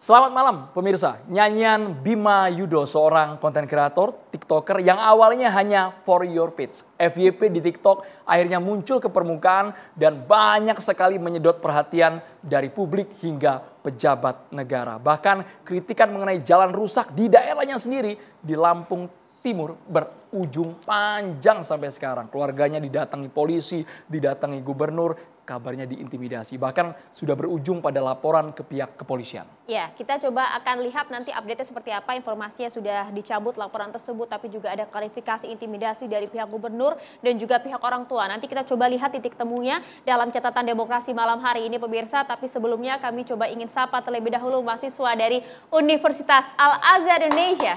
Selamat malam pemirsa, nyanyian Bima Yudo seorang konten kreator, tiktoker yang awalnya hanya for your page. FYP di TikTok akhirnya muncul ke permukaan dan banyak sekali menyedot perhatian dari publik hingga pejabat negara. Bahkan kritikan mengenai jalan rusak di daerahnya sendiri di Lampung Timur berujung panjang sampai sekarang. Keluarganya didatangi polisi, didatangi gubernur, kabarnya diintimidasi. Bahkan sudah berujung pada laporan ke pihak kepolisian. Ya, kita coba akan lihat nanti update-nya seperti apa. Informasinya sudah dicabut laporan tersebut, tapi juga ada klarifikasi intimidasi dari pihak gubernur dan juga pihak orang tua. Nanti kita coba lihat titik temunya dalam catatan demokrasi malam hari ini pemirsa. Tapi sebelumnya kami coba ingin sapa terlebih dahulu mahasiswa dari Universitas Al-Azhar Indonesia.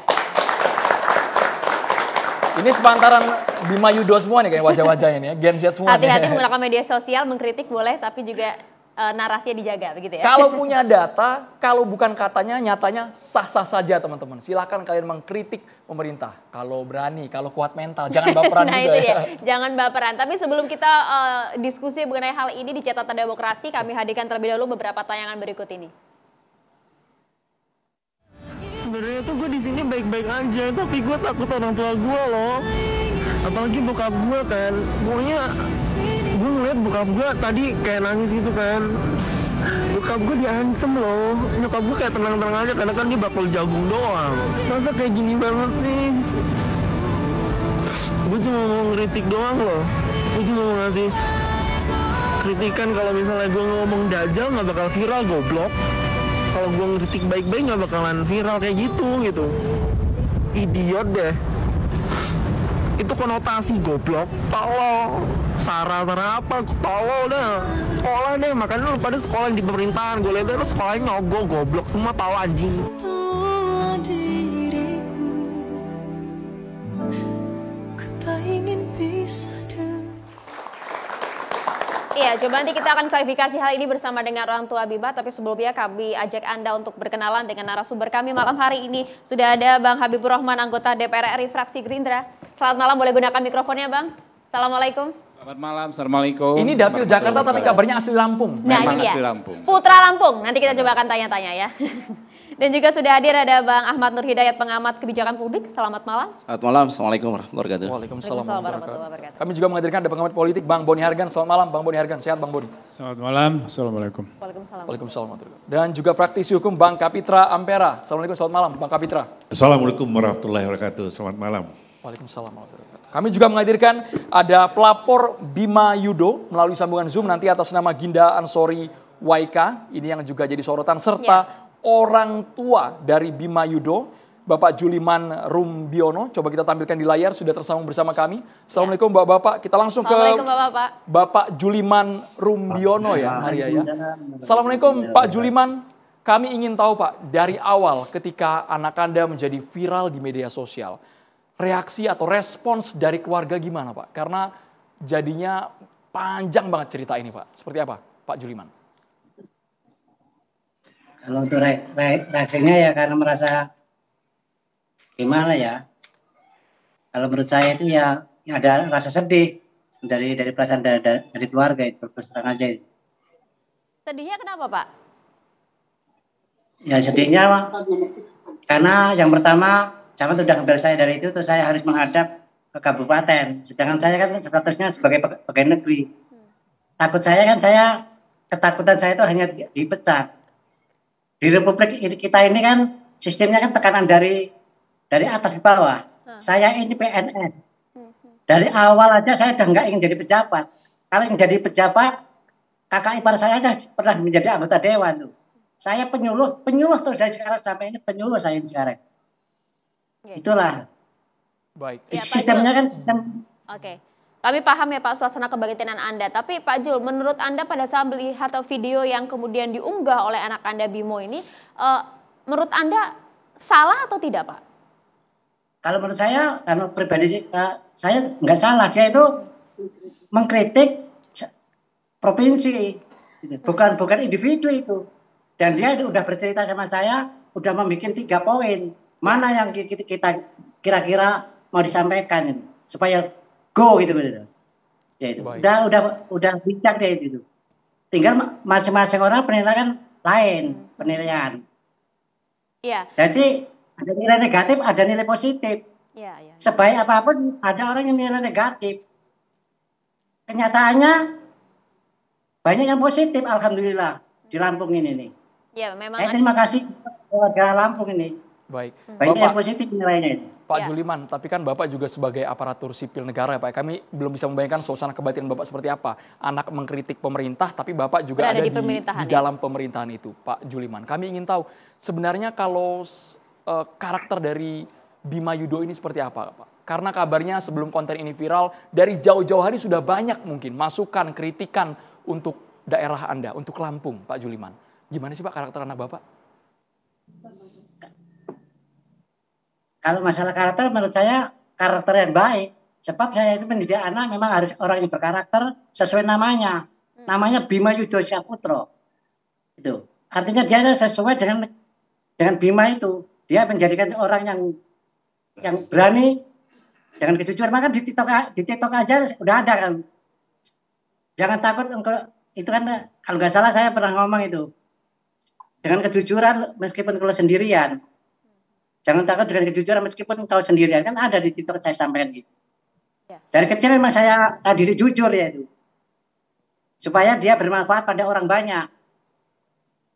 Ini sepantaran Bima Yudo semua nih kayak wajah-wajahnya nih ya, Gen Z semua. Hati-hati menggunakan media sosial, mengkritik boleh, tapi juga narasinya dijaga begitu ya. Kalau punya data, kalau bukan katanya, nyatanya sah-sah saja teman-teman. Silakan kalian mengkritik pemerintah. Kalau berani, kalau kuat mental, jangan baperan nah, juga itu ya. Jangan baperan. Tapi sebelum kita diskusi mengenai hal ini di catatan demokrasi, kami hadirkan terlebih dahulu beberapa tayangan berikut ini. Sebenarnya tuh gue di sini baik-baik aja, tapi gue takut orang tua gue loh. Apalagi bokap gue kan, pokoknya gue ngeliat bokap gue tadi kayak nangis gitu kan. Bokap gue diancem loh, nyokap gue kayak tenang-tenang aja karena kan dia bakul jagung doang. Masa kayak gini banget sih? Gue cuma mau ngeritik doang loh. Gue cuma mau ngasih kritikan kalau misalnya gue ngomong dajal nggak bakal viral, goblok. Kalau gue ngeritik baik-baik nggak bakalan viral kayak gitu. Idiot deh. Itu konotasi goblok. Tolol. Sarah apa? Tolol deh. Sekolah deh. Makanya lu pada sekolah di pemerintahan. Gue liat lu sekolahnya nyogok goblok. Semua tahu anjing. Iya, coba nanti kita akan klarifikasi hal ini bersama dengan orang tua Bima. Tapi sebelumnya kami ajak Anda untuk berkenalan dengan narasumber kami malam hari ini. Sudah ada Bang Habibur Rahman, anggota DPR RI fraksi Gerindra. Selamat malam, boleh gunakan mikrofonnya Bang. Assalamualaikum. Selamat malam, assalamualaikum. Ini dapil Jakarta tapi kabarnya asli Lampung. Nah, memang ini dia. asli Lampung. Putra Lampung, nanti kita coba akan tanya-tanya ya. Dan juga sudah hadir ada Bang Ahmad Nur Hidayat, pengamat kebijakan publik. Selamat malam. Selamat malam, assalamualaikum warahmatullahi wabarakatuh. Waalaikumsalam warahmatullahi wabarakatuh. Kami juga menghadirkan ada pengamat politik Bang Boni Hargan. Selamat malam Bang Boni Hargan, sehat Bang Boni? Selamat malam, assalamualaikum. Waalaikumsalam. Waalaikumsalam warahmatullahi wabarakatuh. Dan juga praktisi hukum Bang Kapitra Ampera. Assalamualaikum, selamat malam Bang Kapitra. Assalamualaikum warahmatullahi wabarakatuh, selamat malam. Waalaikumsalam warahmatullahi wabarakatuh. Kami juga menghadirkan ada pelapor Bima Yudo melalui sambungan Zoom nanti atas nama Ginda Ansori Waika. Ini yang juga jadi sorotan serta orang tua dari Bima Yudo, Bapak Juliman Rumbiono. Coba kita tampilkan di layar, sudah tersambung bersama kami. Assalamualaikum Bapak-Bapak, kita langsung ke Bapak Juliman Rumbiono ya Maria ya. Assalamualaikum Pak Juliman, kami ingin tahu Pak, dari awal ketika anak Anda menjadi viral di media sosial, reaksi atau respons dari keluarga gimana Pak? Karena jadinya panjang banget cerita ini Pak. Seperti apa Pak Juliman? Kalau untuk reaksinya ya karena merasa gimana ya. Kalau menurut saya itu ya ada rasa sedih dari perasaan dari keluarga itu, terus terang aja itu. Sedihnya kenapa Pak? Ya sedihnya karena yang pertama sama sudah ngambil saya dari itu, terus saya harus menghadap ke kabupaten. Sedangkan saya kan statusnya sebagai pegawai negeri. Ketakutan saya itu hanya dipecat. Di Republik kita ini kan sistemnya kan tekanan dari atas ke bawah. Saya ini PNS. Dari awal aja saya udah nggak ingin jadi pejabat. Kalau ingin jadi pejabat, kakak ipar saya aja pernah menjadi anggota dewan tuh. Saya penyuluh terus dari sekarang sampai ini penyuluh saya ini sekarang. Itulah. Baik. Ya, sistemnya kan. Oke. Kami paham ya Pak suasana kebangkitan Anda, tapi Pak Jul, menurut Anda pada saat melihat video yang kemudian diunggah oleh anak Anda Bimo ini, menurut Anda salah atau tidak Pak? Kalau menurut saya, karena pribadi saya nggak salah, dia itu mengkritik provinsi, bukan individu itu. Dan dia udah bercerita sama saya, udah membuat 3 poin, mana yang kita kira-kira mau disampaikan ini, supaya go gitu. Ya itu. Udah bijak deh itu. Tinggal masing-masing orang penilaian lain penilaian. Iya. Jadi ada nilai negatif, ada nilai positif. Iya, iya. Sebaik apapun ada orang yang nilai negatif. Kenyataannya banyak yang positif, alhamdulillah di Lampung ini nih. Ya, memang Saya terima kasih warga Lampung ini. Baik. Banyak yang Bapak, positif nilainya ini. Pak Ya. Juliman, tapi kan Bapak juga sebagai aparatur sipil negara ya Pak. Kami belum bisa membayangkan suasana kebatinan Bapak seperti apa. Anak mengkritik pemerintah, tapi Bapak juga Berada ada di pemerintahan, di ya. dalam pemerintahan itu, Pak Juliman. Kami ingin tahu sebenarnya kalau karakter dari Bima Yudo ini seperti apa, Pak? Karena kabarnya sebelum konten ini viral, dari jauh-jauh hari sudah banyak mungkin masukan, kritikan untuk daerah Anda, untuk Lampung, Pak Juliman. Gimana sih Pak karakter anak Bapak? Kalau masalah karakter menurut saya karakter yang baik. Sebab saya itu pendidik anak memang harus orang yang berkarakter sesuai namanya. Namanya Bima Yudo Syaputro. Itu. Artinya dia sesuai dengan Bima itu. Dia menjadikan orang yang berani dengan kejujuran. Maka di TikTok aja udah ada kan. Jangan takut itu kan kalau nggak salah saya pernah ngomong itu. Dengan kejujuran meskipun kalau sendirian. Jangan takut dengan kejujuran meskipun kau sendirian. Kan ada di TikTok saya sampaikan gitu. Ya. Dari kecil memang saya diri jujur ya itu. Supaya dia bermanfaat pada orang banyak.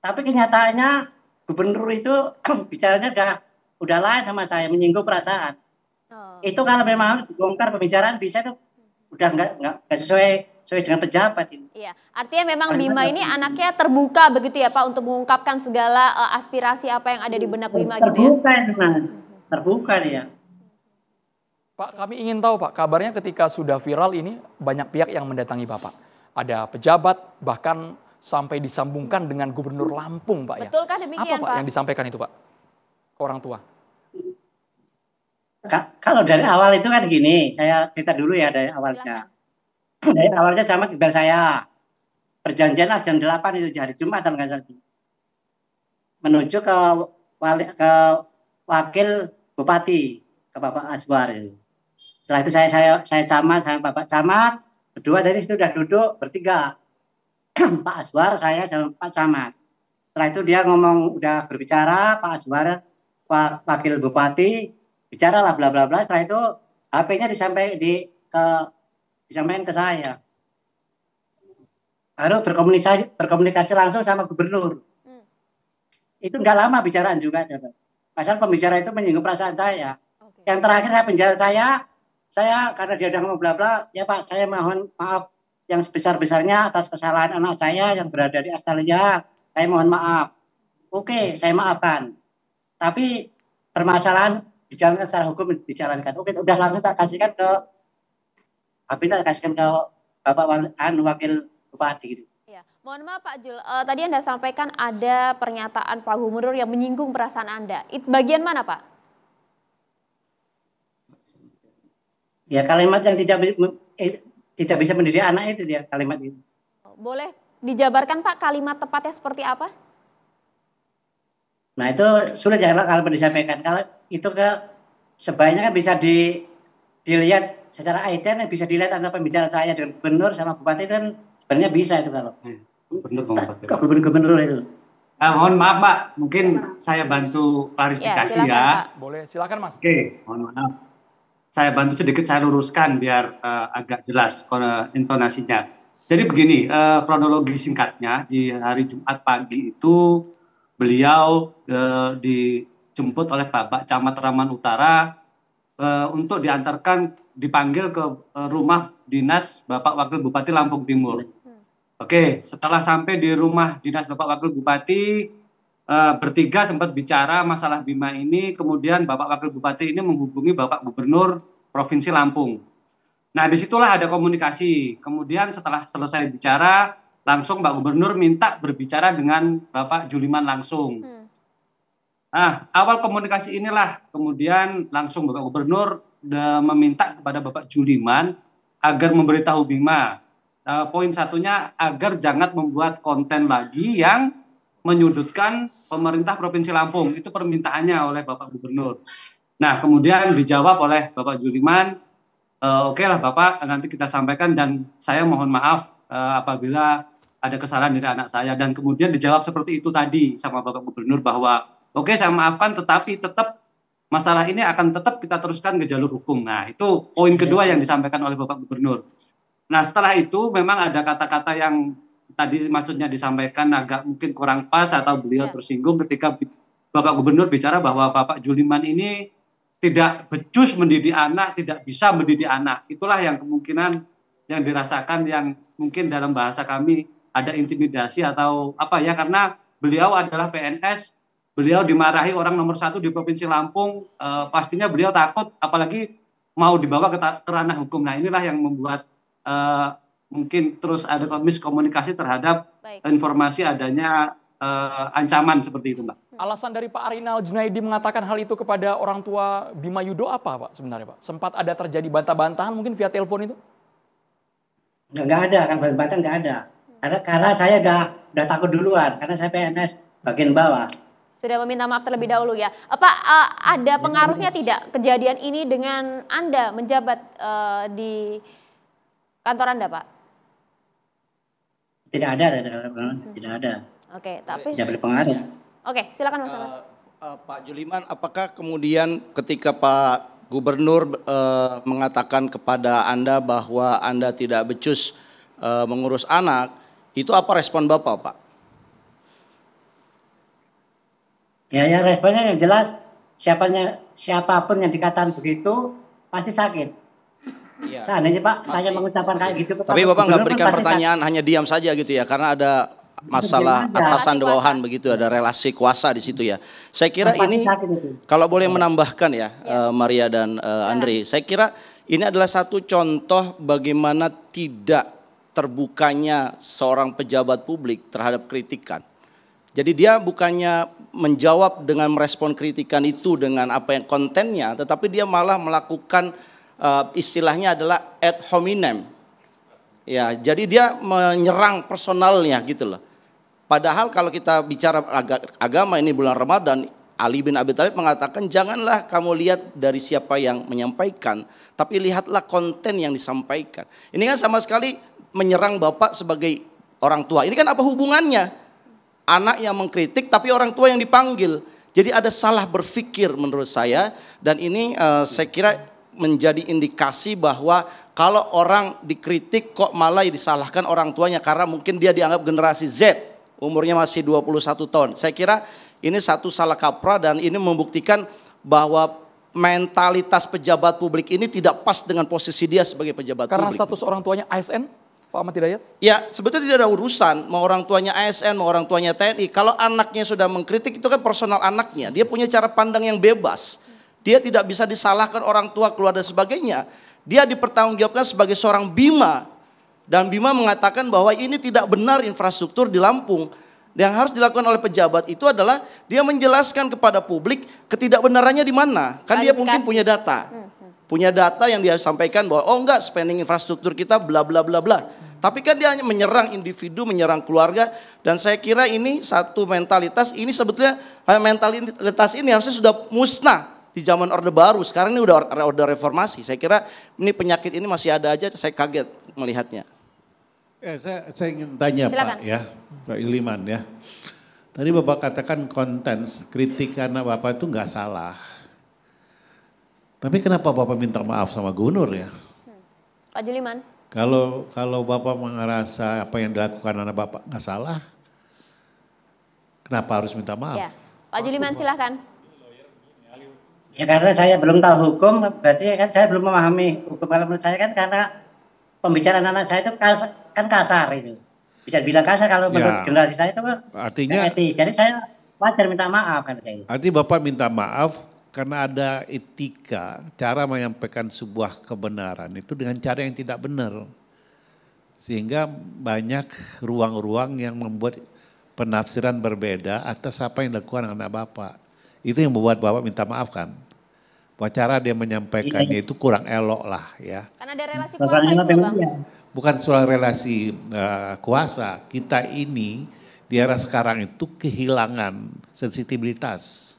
Tapi kenyataannya gubernur itu bicaranya udah lain sama saya, menyinggung perasaan. Oh. Itu kalau memang dibongkar pembicaraan bisa itu udah nggak sesuai dengan pejabat itu. Iya, artinya memang Bima ini anaknya terbuka begitu ya Pak untuk mengungkapkan segala aspirasi apa yang ada di benak Bima gitu ya. Terbuka memang, terbuka dia. Pak, kami ingin tahu Pak, kabarnya ketika sudah viral ini banyak pihak yang mendatangi Bapak. Ada pejabat, bahkan sampai disambungkan dengan Gubernur Lampung Pak ya. Betulkah demikian Apa Pak yang disampaikan itu Pak ke orang tua? Kalau dari awal itu kan gini, saya cerita dulu ya dari awalnya. Dari awalnya camat tinggal saya. Perjanjian lah jam 8 itu hari Jumat dan nggak salah. Menuju ke wakil bupati, ke Bapak Aswar itu. Setelah itu saya camat, saya Bapak camat, berdua dari situ sudah duduk bertiga. Pak Aswar, saya sama Pak camat. Setelah itu dia ngomong, udah berbicara, Pak Aswar, Pak wakil bupati, bicara lah bla bla bla. Setelah itu HP-nya disampaikan ke saya. Baru berkomunikasi langsung sama gubernur. Itu nggak lama bicaraan juga. Pasal pembicara itu menyinggung perasaan saya. Okay. Yang terakhir saya karena dia udah ngomong bla bla, ya Pak, saya mohon maaf yang sebesar-besarnya atas kesalahan anak saya yang berada di Australia. Saya mohon maaf. Oke, saya maafkan. Tapi permasalahan dijalankan secara hukum dijalankan. Oke, udah langsung tak kasihkan ke Bapak Wakil Bupati gitu. Ya. Mohon maaf Pak Jul, tadi Anda sampaikan ada pernyataan Pak Gubernur yang menyinggung perasaan Anda. Itu bagian mana Pak? Ya kalimat yang tidak bisa mendidik anak itu dia kalimat itu. Boleh dijabarkan Pak kalimat tepatnya seperti apa? Nah itu sulit ya kalau disampaikan. Kalau itu sebaiknya kan bisa dilihat secara identik, bisa dilihat antara pembicaraan saya dengan gubernur sama bupati itu kan sebenarnya bisa itu kalau gubernur itu. Mohon maaf Pak, mungkin saya bantu klarifikasi ya. Pak. Boleh, silakan Mas. Oke, mohon maaf. Saya bantu sedikit, saya luruskan biar agak jelas intonasinya. Jadi begini, kronologi singkatnya di hari Jumat pagi itu beliau dijemput oleh Bapak Camat Raman Utara untuk dipanggil ke rumah dinas Bapak Wakil Bupati Lampung Timur. Oke, setelah sampai di rumah dinas Bapak Wakil Bupati, bertiga sempat bicara masalah Bima ini, kemudian Bapak Wakil Bupati ini menghubungi Bapak Gubernur Provinsi Lampung. Nah, disitulah ada komunikasi. Kemudian setelah selesai bicara, langsung Pak Gubernur minta berbicara dengan Bapak Juliman langsung. Nah, awal komunikasi inilah kemudian langsung Bapak Gubernur meminta kepada Bapak Juliman agar memberitahu Bima. Poin satunya agar jangan membuat konten lagi yang menyudutkan pemerintah Provinsi Lampung. Itu permintaannya oleh Bapak Gubernur. Nah, kemudian dijawab oleh Bapak Juliman, oke lah Bapak, nanti kita sampaikan dan saya mohon maaf apabila ada kesalahan dari anak saya. Dan kemudian dijawab seperti itu tadi sama Bapak Gubernur bahwa oke saya maafkan, tetapi tetap masalah ini akan tetap kita teruskan ke jalur hukum. Nah, itu poin kedua yang disampaikan oleh Bapak Gubernur. Nah, setelah itu memang ada kata-kata yang tadi maksudnya disampaikan agak mungkin kurang pas atau beliau tersinggung ketika Bapak Gubernur bicara bahwa Bapak Juliman ini tidak becus mendidik anak, tidak bisa mendidik anak. Itulah yang kemungkinan yang dirasakan yang mungkin dalam bahasa kami ada intimidasi atau apa ya, karena beliau adalah PNS, beliau dimarahi orang nomor 1 di Provinsi Lampung, pastinya beliau takut apalagi mau dibawa ke ranah hukum. Nah, inilah yang membuat mungkin terus ada miskomunikasi terhadap informasi adanya ancaman seperti itu, Mbak. Alasan dari Pak Arinal Junaidi mengatakan hal itu kepada orang tua Bima Yudo apa, Pak, sebenarnya, Pak? Sempat ada terjadi bantah-bantahan mungkin via telepon itu? Nggak ada, kan bantah nggak ada. Karena saya udah takut duluan, karena saya PNS bagian bawah. Sudah meminta maaf terlebih dahulu ya. Apa ada pengaruhnya tidak kejadian ini dengan Anda menjabat di kantor Anda, Pak? Tidak ada. Oke, tapi tidak berpengaruh. Oke, silakan Mas Ahmad. Pak Juliman, apakah kemudian ketika Pak Gubernur mengatakan kepada Anda bahwa Anda tidak becus mengurus anak, itu apa respon Bapak, Pak? Ya responnya yang jelas, siapapun yang dikatakan begitu pasti sakit. Ya, seandainya Pak, saya mengucapkan kayak gitu. Tapi Bapak nggak berikan pertanyaan, hanya diam saja gitu ya, karena ada masalah atasan bawahan begitu, ada relasi kuasa di situ ya. Saya kira ini, kalau boleh menambahkan ya, Maria dan Andre, saya kira ini adalah satu contoh bagaimana tidak terbukanya seorang pejabat publik terhadap kritikan. Jadi dia bukannya menjawab dengan merespon kritikan itu dengan apa yang kontennya, tetapi dia malah melakukan istilahnya adalah ad hominem. Ya, jadi dia menyerang personalnya gitu loh. Padahal kalau kita bicara agama ini bulan Ramadan, Ali bin Abi Thalib mengatakan janganlah kamu lihat dari siapa yang menyampaikan, tapi lihatlah konten yang disampaikan. Ini kan sama sekali menyerang Bapak sebagai orang tua. Ini kan apa hubungannya? Anak yang mengkritik tapi orang tua yang dipanggil. Jadi ada salah berpikir menurut saya, dan ini saya kira menjadi indikasi bahwa kalau orang dikritik kok malah disalahkan orang tuanya karena mungkin dia dianggap generasi Z, umurnya masih 21 tahun. Saya kira ini satu salah kaprah dan ini membuktikan bahwa mentalitas pejabat publik ini tidak pas dengan posisi dia sebagai pejabat karena publik. Karena status orang tuanya ASN, Pak Ahmad Hidayat? Ya, sebetulnya tidak ada urusan mau orang tuanya ASN, mau orang tuanya TNI. Kalau anaknya sudah mengkritik itu kan personal anaknya. Dia punya cara pandang yang bebas. Dia tidak bisa disalahkan orang tua, keluarga dan sebagainya. Dia dipertanggungjawabkan sebagai seorang Bima. Dan Bima mengatakan bahwa ini tidak benar infrastruktur di Lampung. Yang harus dilakukan oleh pejabat itu adalah dia menjelaskan kepada publik ketidakbenarannya di mana. Kan dia mungkin punya data. Punya data yang dia sampaikan bahwa oh enggak, spending infrastruktur kita bla bla bla bla. Tapi kan dia hanya menyerang individu, menyerang keluarga. Dan saya kira ini satu mentalitas, ini sebetulnya mentalitas ini harusnya sudah musnah di zaman Orde Baru. Sekarang ini udah Orde Reformasi. Saya kira ini penyakit ini masih ada aja, saya kaget melihatnya. Ya, saya ingin tanya Silakan. Pak ya, Pak Iliman ya. Tadi Bapak katakan konten kritik karena Bapak itu nggak salah. Tapi kenapa Bapak minta maaf sama Gubernur ya? Pak Juliman. Kalau Bapak merasa apa yang dilakukan anak Bapak nggak salah, kenapa harus minta maaf? Ya. Pak Juliman silahkan. Ya karena saya belum tahu hukum, berarti kan saya belum memahami hukum. Kalau menurut saya kan karena pembicaraan anak saya itu kan kasar itu. Bisa bilang kasar kalau menurut generasi saya itu artinya etis. Jadi saya wajar minta maaf kan saya. Artinya Bapak minta maaf karena ada etika, cara menyampaikan sebuah kebenaran itu dengan cara yang tidak benar. Sehingga banyak ruang-ruang yang membuat penafsiran berbeda atas apa yang dilakukan anak Bapak. Itu yang membuat Bapak minta maaf kan. Bahwa cara dia menyampaikannya itu kurang elok lah ya. Karena ada relasi kuasa itu Bang. Bukan soal relasi kuasa. Kita ini di era sekarang itu kehilangan sensitivitas.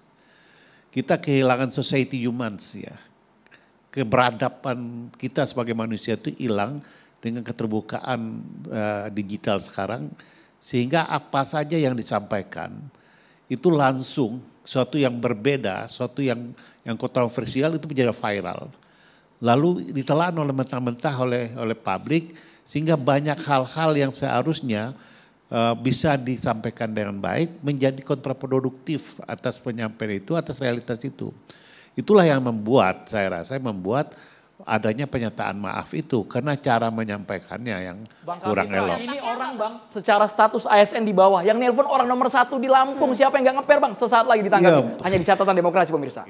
Kita kehilangan society humans ya. Keberadaban kita sebagai manusia itu hilang dengan keterbukaan digital sekarang. Sehingga apa saja yang disampaikan itu langsung suatu yang berbeda, suatu yang kontroversial itu menjadi viral. Lalu ditelan oleh mentah-mentah oleh publik sehingga banyak hal-hal yang seharusnya bisa disampaikan dengan baik menjadi kontraproduktif atas penyampaian itu, atas realitas itu. Itulah yang membuat, saya rasa membuat adanya pernyataan maaf itu karena cara menyampaikannya yang kurang elok. Ini orang Bang secara status ASN di bawah, yang nelpon orang nomor 1 di Lampung, siapa yang gak ngeper Bang? Sesaat lagi ditanggapi, hanya di catatan demokrasi pemirsa.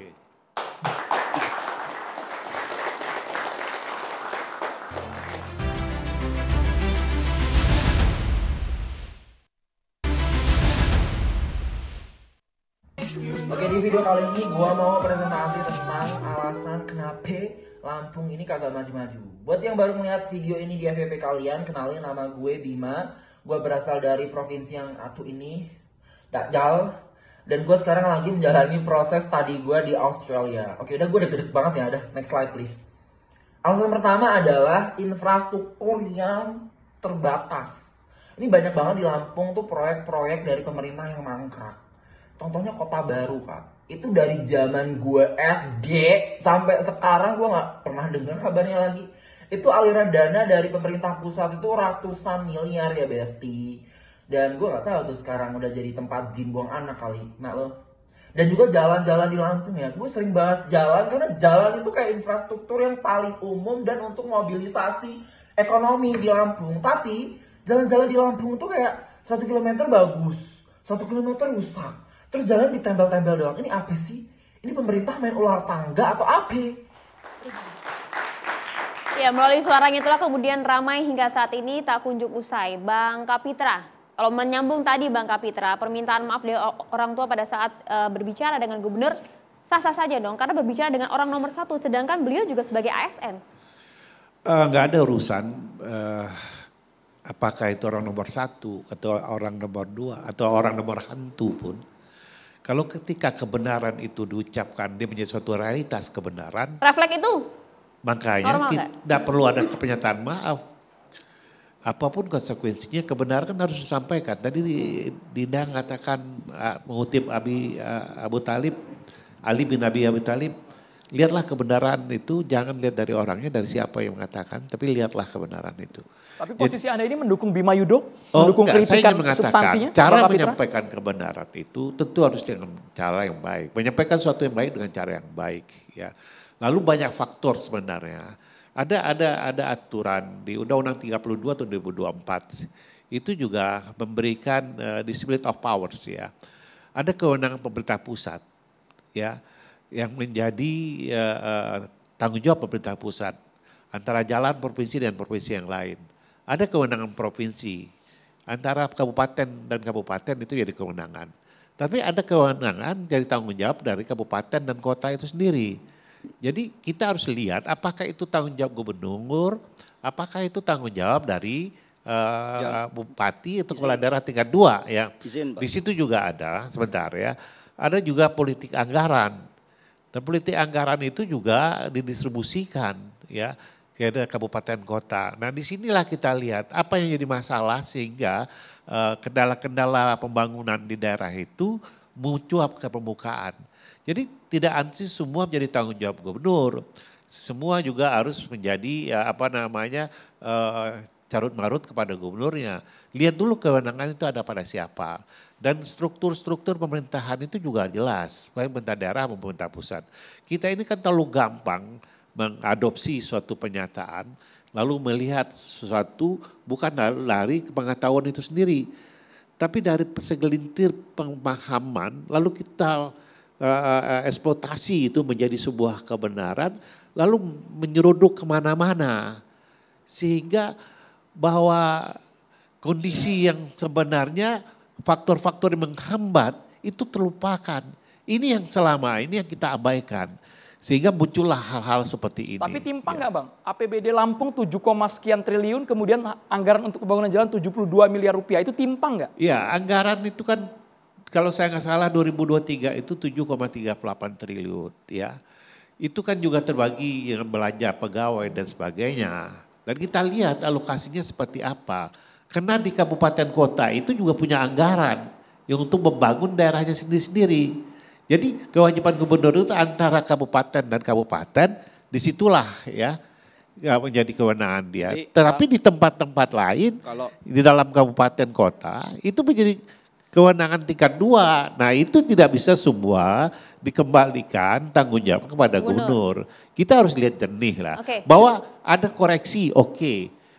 Oke, di video kali ini gua mau presentasi tentang alasan kenapa Lampung ini kagak maju-maju. Buat yang baru melihat video ini di FYP kalian, kenalin nama gue Bima. Gue berasal dari provinsi yang atu ini, Dajjal. Dan gue sekarang lagi menjalani proses studi gue di Australia. Oke, udah gue deket banget ya, udah next slide please. Alasan pertama adalah infrastruktur yang terbatas. Ini banyak banget di Lampung tuh proyek-proyek dari pemerintah yang mangkrak. Contohnya Kota Baru, Kak. Itu dari zaman gue SD sampai sekarang gue gak pernah dengar kabarnya lagi. Itu aliran dana dari pemerintah pusat itu ratusan miliar ya Besti. Dan gue gak tahu tuh sekarang udah jadi tempat jin buang anak kali. Nah lo. Dan juga jalan-jalan di Lampung ya. Gue sering bahas jalan karena jalan itu kayak infrastruktur yang paling umum dan untuk mobilisasi ekonomi di Lampung. Tapi jalan-jalan di Lampung tuh kayak 1 kilometer bagus, 1 kilometer rusak. Terus jalan ditempel-tempel doang. Ini apa sih? Ini pemerintah main ular tangga atau apa? Ya, melalui suaranya itulah kemudian ramai hingga saat ini tak kunjung usai. Bang Kapitra, kalau menyambung tadi Bang Kapitra, permintaan maaf dari orang tua pada saat berbicara dengan gubernur, sah-sah saja dong. Karena berbicara dengan orang nomor 1, sedangkan beliau juga sebagai ASN. Nggak ada urusan apakah itu orang nomor 1 atau orang nomor 2 atau orang nomor hantu pun. Kalau ketika kebenaran itu diucapkan, dia menjadi suatu realitas kebenaran. Refleks itu? Makanya tidak perlu ada pernyataan maaf. Apapun konsekuensinya, kebenaran kan harus disampaikan. Tadi Dinda mengatakan, mengutip Abu Talib, Ali bin Abi Talib, lihatlah kebenaran itu, jangan lihat dari orangnya, dari siapa yang mengatakan, tapi lihatlah kebenaran itu. Tapi posisi Anda ini mendukung Bima Yudo? Mendukung kritikan substansinya? Cara menyampaikan kebenaran itu tentu harus dengan cara yang baik. Menyampaikan sesuatu yang baik dengan cara yang baik. Ya. Lalu banyak faktor sebenarnya. Ada aturan di Undang-Undang 32 tahun 2024. Itu juga memberikan discipline of powers ya. Ada kewenangan pemerintah pusat ya yang menjadi tanggung jawab pemerintah pusat antara jalan provinsi dan provinsi yang lain. Ada kewenangan provinsi, antara kabupaten dan kabupaten itu jadi kewenangan. Tapi ada kewenangan jadi tanggung jawab dari kabupaten dan kota itu sendiri. Jadi kita harus lihat apakah itu tanggung jawab gubernur, apakah itu tanggung jawab dari bupati atau kepala daerah tingkat 2 ya. Di situ juga ada, sebentar ya, ada juga politik anggaran. Dan politik anggaran itu juga didistribusikan ya ke kabupaten kota. Nah disinilah kita lihat apa yang jadi masalah sehingga kendala-kendala pembangunan di daerah itu mencuap ke permukaan. Jadi tidak ansi semua menjadi tanggung jawab gubernur. Semua juga harus menjadi carut marut kepada gubernurnya. Lihat dulu kewenangan itu ada pada siapa. Dan struktur-struktur pemerintahan itu juga jelas. Baik pemerintah daerah maupun pemerintah pusat. Kita ini kan terlalu gampang mengadopsi suatu pernyataan, lalu melihat sesuatu bukan dari pengetahuan itu sendiri, tapi dari segelintir pemahaman, lalu kita eksploitasi itu menjadi sebuah kebenaran, lalu menyeruduk kemana-mana, sehingga bahwa kondisi yang sebenarnya faktor-faktor yang menghambat itu terlupakan. Ini yang selama ini yang kita abaikan. Sehingga muncullah hal-hal seperti ini. Tapi timpang nggak Bang? APBD Lampung 7, sekian triliun, kemudian anggaran untuk pembangunan jalan 72 miliar rupiah, itu timpang nggak? Iya, anggaran itu kan kalau saya nggak salah 2023 itu 7,38 triliun ya. Itu kan juga terbagi yang belanja pegawai dan sebagainya. Dan kita lihat alokasinya seperti apa. Karena di kabupaten kota itu juga punya anggaran yang untuk membangun daerahnya sendiri-sendiri. Jadi kewajiban gubernur itu antara kabupaten dan kabupaten, disitulah ya menjadi kewenangan dia. Tetapi di tempat-tempat lain, di dalam kabupaten kota, itu menjadi kewenangan tingkat 2. Nah itu tidak bisa semua dikembalikan tanggung jawab kepada gubernur. Kita harus lihat jernih lah. Bahwa ada koreksi,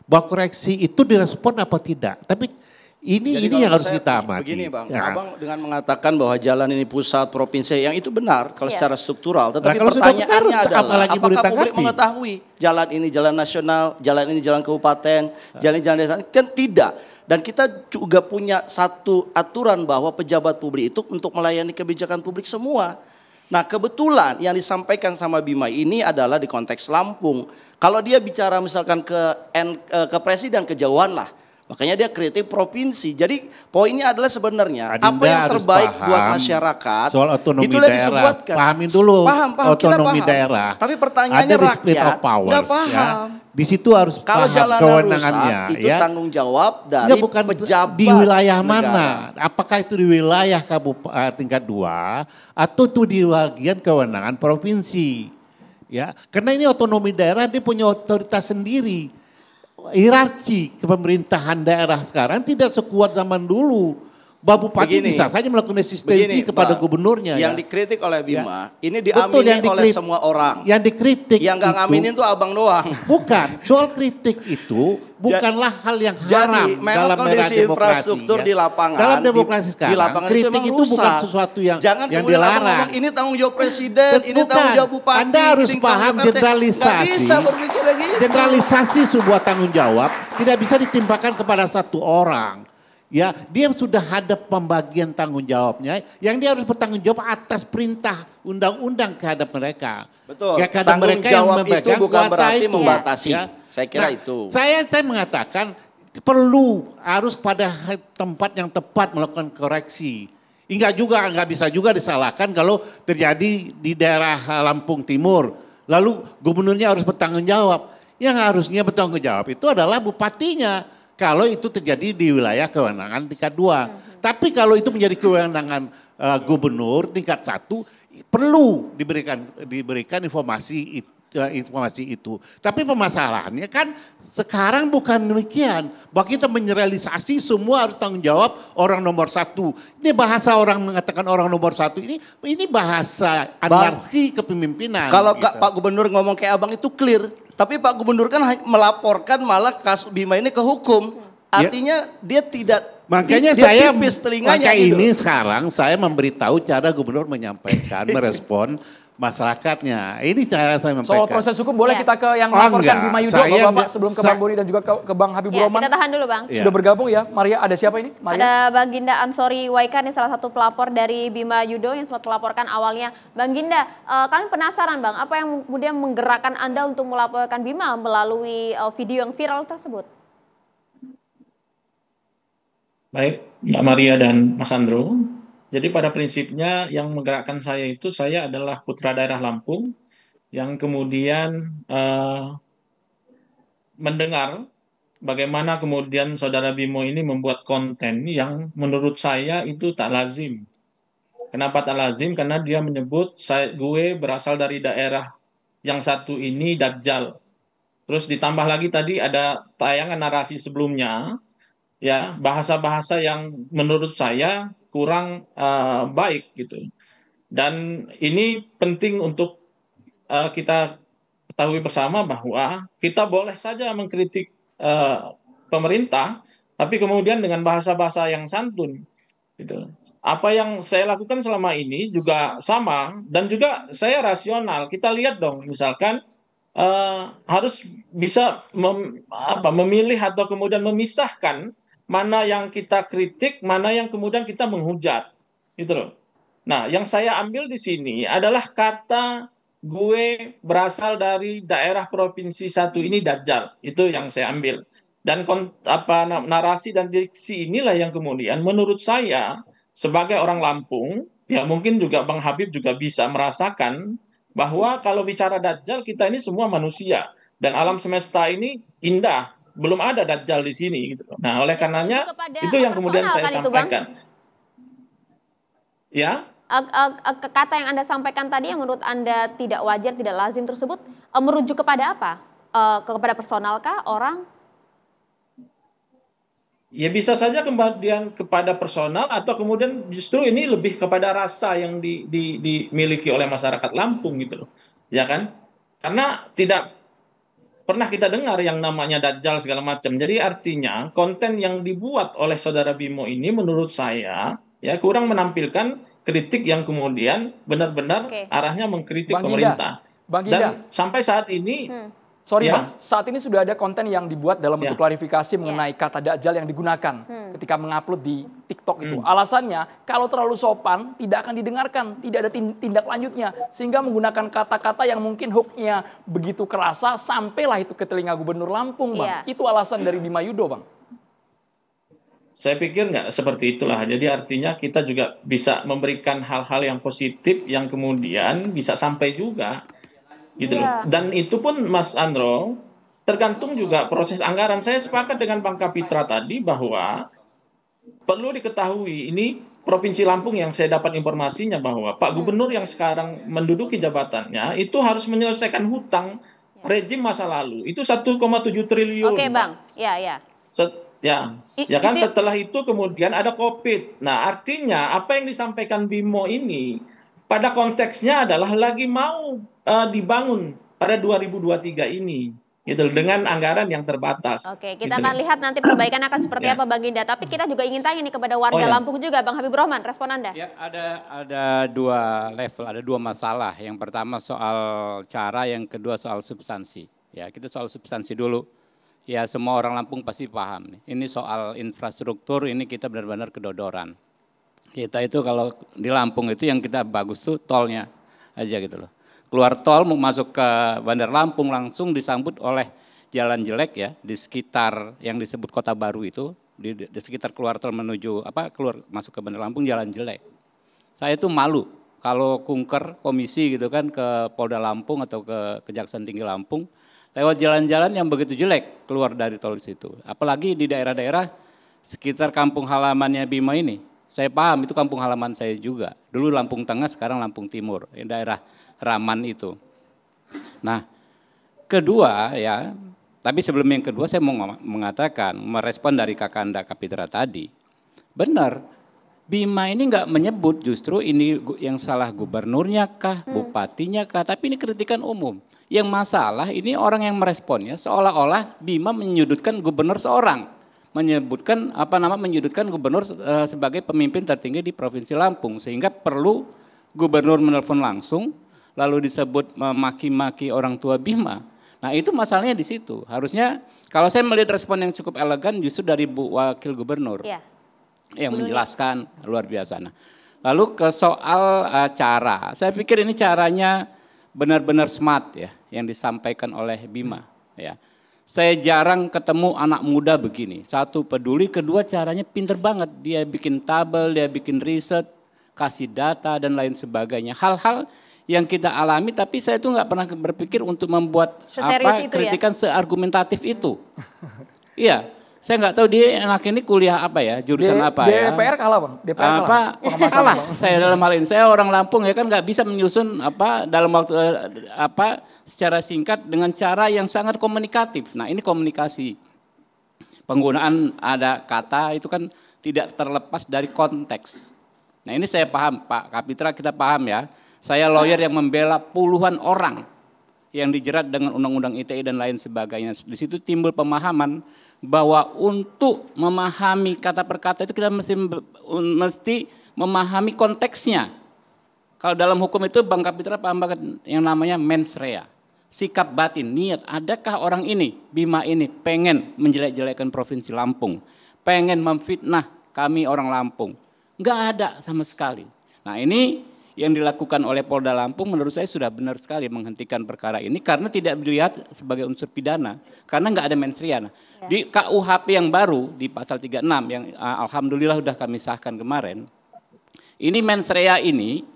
bahwa koreksi itu direspon apa tidak. Tapi ini yang harus kita amati. Begini Bang, Abang dengan mengatakan bahwa jalan ini pusat, provinsi, yang itu benar kalau secara struktural. Tetapi pertanyaannya adalah apakah publik mengetahui jalan ini jalan nasional, jalan ini jalan kabupaten, jalan ini jalan desa? Kan tidak. Dan kita juga punya satu aturan bahwa pejabat publik itu untuk melayani kebijakan publik semua. Nah kebetulan yang disampaikan sama Bima ini adalah di konteks Lampung. Kalau dia bicara misalkan ke presiden kejauhan lah. Makanya dia kritik provinsi. Jadi poinnya adalah sebenarnya apa yang terbaik buat masyarakat. Soal otonomi itulah daerah. Disebutkan. Pahamin dulu paham, otonomi kita paham. daerah. Tapi pertanyaannya ada rakyat nggak paham. Ya. Di situ harus kalau paham kewenangannya. Rusak, itu tanggung jawab dari pejabat di wilayah negara. mana. Apakah itu di wilayah tingkat 2 atau itu di bagian kewenangan provinsi. Ya, karena ini otonomi daerah dia punya otoritas sendiri. Hierarki kepemerintahan daerah sekarang tidak sekuat zaman dulu. Bupati bisa saja melakukan resistensi kepada gubernurnya. Yang dikritik oleh Bima, ini diamini oleh semua orang. Yang dikritik yang gak ngaminin tuh abang doang. Bukan, soal kritik itu bukanlah hal yang haram dalam kondisi infrastruktur di lapangan. Dalam demokrasi sekarang, kritik itu bukan sesuatu yang jangan yang dilarang. Ini tanggung jawab presiden, ini tanggung jawab bupati. Anda harus paham generalisasi. Gak bisa berpikir lagi. Generalisasi sebuah tanggung jawab tidak bisa ditimpakan kepada satu orang. Ya, dia sudah ada pembagian tanggung jawabnya yang dia harus bertanggung jawab atas perintah undang-undang kehadap mereka. Betul. Ya, tanggung jawab itu bukan berarti membatasi. Ya. Saya kira itu. Saya mengatakan harus pada tempat yang tepat melakukan koreksi. Nggak bisa juga disalahkan kalau terjadi di daerah Lampung Timur. Lalu gubernurnya harus bertanggung jawab. Yang harusnya bertanggung jawab itu adalah bupatinya. Kalau itu terjadi di wilayah kewenangan tingkat 2. Tapi kalau itu menjadi kewenangan gubernur tingkat 1, perlu diberikan informasi itu. Tapi permasalahannya kan sekarang bukan demikian. Bahwa kita menyeralisasi semua harus tanggung jawab orang nomor 1. Ini bahasa orang mengatakan orang nomor 1 ini bahasa anarki kepemimpinan. Kalau gitu. Pak Gubernur ngomong kayak abang itu clear. Tapi Pak Gubernur kan melaporkan malah kasus Bima ini ke hukum. Artinya dia tidak makanya dia tipis telinganya gitu. Ini sekarang saya memberitahu cara Gubernur menyampaikan, merespon masyarakatnya. Ini cara saya menyampaikan. Soal proses hukum boleh kita ke yang melaporkan Bima Yudo Bapak sebelum ke Bang Boni dan juga ke Bang Habibur Rahman. Kita tahan dulu Bang. Sudah bergabung ya. Maria, ada siapa ini? Maria? Ada Bang Ginda Ansori Waika, ini salah satu pelapor dari Bima Yudo yang sempat melaporkan awalnya. Bang Ginda, kami penasaran Bang, apa yang kemudian menggerakkan Anda untuk melaporkan Bima melalui video yang viral tersebut? Baik, Mbak Maria dan Mas Andro. Jadi pada prinsipnya yang menggerakkan saya itu, saya adalah putra daerah Lampung yang kemudian mendengar bagaimana kemudian Saudara Bimo ini membuat konten yang menurut saya itu tak lazim. Kenapa tak lazim? Karena dia menyebut gue berasal dari daerah yang satu ini Dajjal. Terus ditambah lagi tadi ada tayangan narasi sebelumnya, ya bahasa-bahasa yang menurut saya kurang baik gitu. Dan ini penting untuk kita ketahui bersama bahwa kita boleh saja mengkritik pemerintah, tapi kemudian dengan bahasa-bahasa yang santun. Gitu. Apa yang saya lakukan selama ini juga sama, dan juga saya rasional. Kita lihat dong, misalkan harus bisa memilih atau kemudian memisahkan mana yang kita kritik, mana yang kemudian kita menghujat, gitu loh. Nah, yang saya ambil di sini adalah kata gue berasal dari daerah provinsi satu ini Dajjal, itu yang saya ambil. Dan narasi dan diksi inilah yang kemudian menurut saya sebagai orang Lampung, ya mungkin juga Bang Habib juga bisa merasakan bahwa kalau bicara Dajjal kita ini semua manusia dan alam semesta ini indah. Belum ada Dajjal di sini gitu. Nah, oleh karenanya itu yang kemudian saya sampaikan. Ya, Kata yang Anda sampaikan tadi yang menurut Anda tidak wajar, tidak lazim tersebut merujuk kepada apa? Kepada personal kah, orang? ya bisa saja kemudian kepada personal atau kemudian justru ini lebih kepada rasa yang dimiliki oleh masyarakat Lampung gitu loh. Ya kan? Karena tidak pernah kita dengar yang namanya Dajjal segala macam. Jadi artinya konten yang dibuat oleh saudara Bimo ini menurut saya ya kurang menampilkan kritik yang kemudian benar-benar arahnya mengkritik pemerintah. Bang Ginda. Dan sampai saat ini Sorry Bang, saat ini sudah ada konten yang dibuat dalam bentuk klarifikasi mengenai kata Dajjal yang digunakan ketika mengupload di TikTok itu. Alasannya, kalau terlalu sopan tidak akan didengarkan, tidak ada tindak lanjutnya. Sehingga menggunakan kata-kata yang mungkin hooknya begitu kerasa, sampailah itu ke telinga Gubernur Lampung Bang. Itu alasan dari Bima Yudo Bang. Saya pikir nggak seperti itulah. Jadi artinya kita juga bisa memberikan hal-hal yang positif yang kemudian bisa sampai juga. Gitu loh. Dan itu pun Mas Andro tergantung juga proses anggaran. Saya sepakat dengan Bang Kapitra tadi bahwa perlu diketahui ini Provinsi Lampung yang saya dapat informasinya bahwa Pak Gubernur yang sekarang menduduki jabatannya itu harus menyelesaikan hutang rejim masa lalu. Itu 1,7 triliun. Oke, Bang. Ya Kan setelah itu kemudian ada COVID. Nah, artinya apa yang disampaikan Bimo ini pada konteksnya adalah lagi mau dibangun pada 2023 ini gitu dengan anggaran yang terbatas. Oke, kita akan lihat nanti perbaikan akan seperti apa Bang Ginda. Tapi kita juga ingin tanya nih kepada warga Lampung juga, Bang Habib Rohman, respon Anda. Ya, ada dua level, ada dua masalah. Yang pertama soal cara, yang kedua soal substansi. Ya, kita soal substansi dulu. Ya, semua orang Lampung pasti paham nih. Ini soal infrastruktur, ini kita benar-benar kedodoran. Kita itu kalau di Lampung itu yang kita bagus tuh tolnya aja gitu loh. Keluar tol mau masuk ke Bandar Lampung langsung disambut oleh jalan jelek ya di sekitar yang disebut Kota Baru itu di sekitar keluar tol menuju keluar masuk ke Bandar Lampung jalan jelek. Saya itu malu kalau kunker komisi gitu kan ke Polda Lampung atau ke Kejaksaan Tinggi Lampung lewat jalan-jalan yang begitu jelek keluar dari tol situ. Apalagi di daerah-daerah sekitar kampung halamannya Bima ini. Saya paham itu kampung halaman saya juga. Dulu Lampung Tengah, sekarang Lampung Timur, daerah Raman itu. Nah, kedua ya, tapi sebelum yang kedua saya mau mengatakan, merespon dari Kakanda Kapitra tadi. Benar, Bima ini nggak menyebut justru ini yang salah gubernurnya kah, bupatinya kah, tapi ini kritikan umum. Yang masalah ini orang yang meresponnya seolah-olah Bima menyudutkan gubernur seorang. Menyudutkan gubernur sebagai pemimpin tertinggi di Provinsi Lampung. Sehingga perlu gubernur menelpon langsung, lalu disebut memaki-maki orang tua Bima. Nah itu masalahnya di situ. Harusnya kalau saya melihat respon yang cukup elegan justru dari Bu Wakil Gubernur. Yang menjelaskan luar biasa. Nah, lalu ke soal cara. Saya pikir ini caranya benar-benar smart ya yang disampaikan oleh Bima ya. Saya jarang ketemu anak muda begini. Satu peduli, kedua caranya pinter banget. Dia bikin tabel, dia bikin riset, kasih data dan lain sebagainya. Hal-hal yang kita alami tapi saya tuh nggak pernah berpikir untuk membuat kritikan seargumentatif itu. Iya, saya nggak tahu dia anak ini kuliah apa ya, jurusan apa ya. DPR kalah Bang, DPR kalah. Saya dalam hal ini, saya orang Lampung ya kan nggak bisa menyusun dalam waktu secara singkat dengan cara yang sangat komunikatif. Nah ini komunikasi, penggunaan ada kata itu kan tidak terlepas dari konteks. Nah ini saya paham Pak Kapitra, kita paham ya. Saya lawyer yang membela puluhan orang yang dijerat dengan undang-undang ITE dan lain sebagainya. Di situ timbul pemahaman bahwa untuk memahami kata per kata itu kita mesti memahami konteksnya. Kalau dalam hukum itu Bang Kapitra paham banget yang namanya mens rea. Sikap batin, niat, adakah orang ini, Bima ini pengen menjelek-jelekkan Provinsi Lampung. Pengen memfitnah kami orang Lampung. Enggak ada sama sekali. Nah ini yang dilakukan oleh Polda Lampung menurut saya sudah benar sekali menghentikan perkara ini karena tidak dilihat sebagai unsur pidana karena nggak ada mens rea. Nah, di KUHP yang baru di pasal 36 yang alhamdulillah sudah kami sahkan kemarin, ini mens rea ini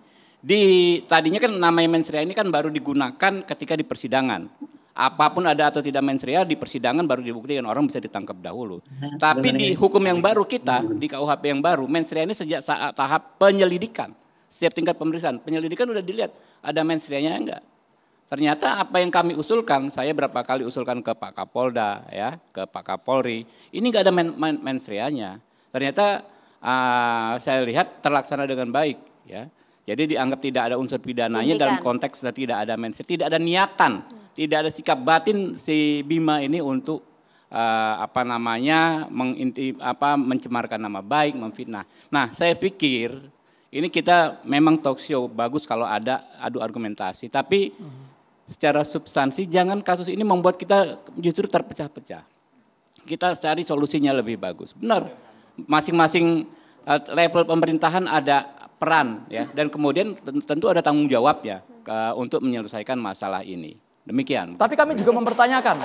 tadinya kan namanya mens rea ini kan baru digunakan ketika di persidangan. Apapun ada atau tidak mens rea di persidangan baru dibuktikan, orang bisa ditangkap dahulu. Tapi di hukum yang baru kita di KUHP yang baru mens rea ini sejak saat tahap penyelidikan. Setiap tingkat pemeriksaan, penyelidikan udah dilihat ada mens reanya enggak. Ternyata apa yang kami usulkan, saya berapa kali usulkan ke Pak Kapolda, ya, ke Pak Kapolri, ini enggak ada mens reanya. Ternyata saya lihat terlaksana dengan baik, ya. Jadi dianggap tidak ada unsur pidananya dalam konteks tidak ada mens, tidak ada niatan, tidak ada sikap batin si Bima ini untuk mencemarkan nama baik, memfitnah. Nah, saya pikir ini kita memang talk show bagus kalau ada adu argumentasi, tapi secara substansi jangan kasus ini membuat kita justru terpecah-pecah. Kita cari solusinya lebih bagus. Benar, masing-masing level pemerintahan ada peran, ya, dan kemudian tentu ada tanggung jawab, ya, untuk menyelesaikan masalah ini. Demikian. Tapi kami juga mempertanyakan,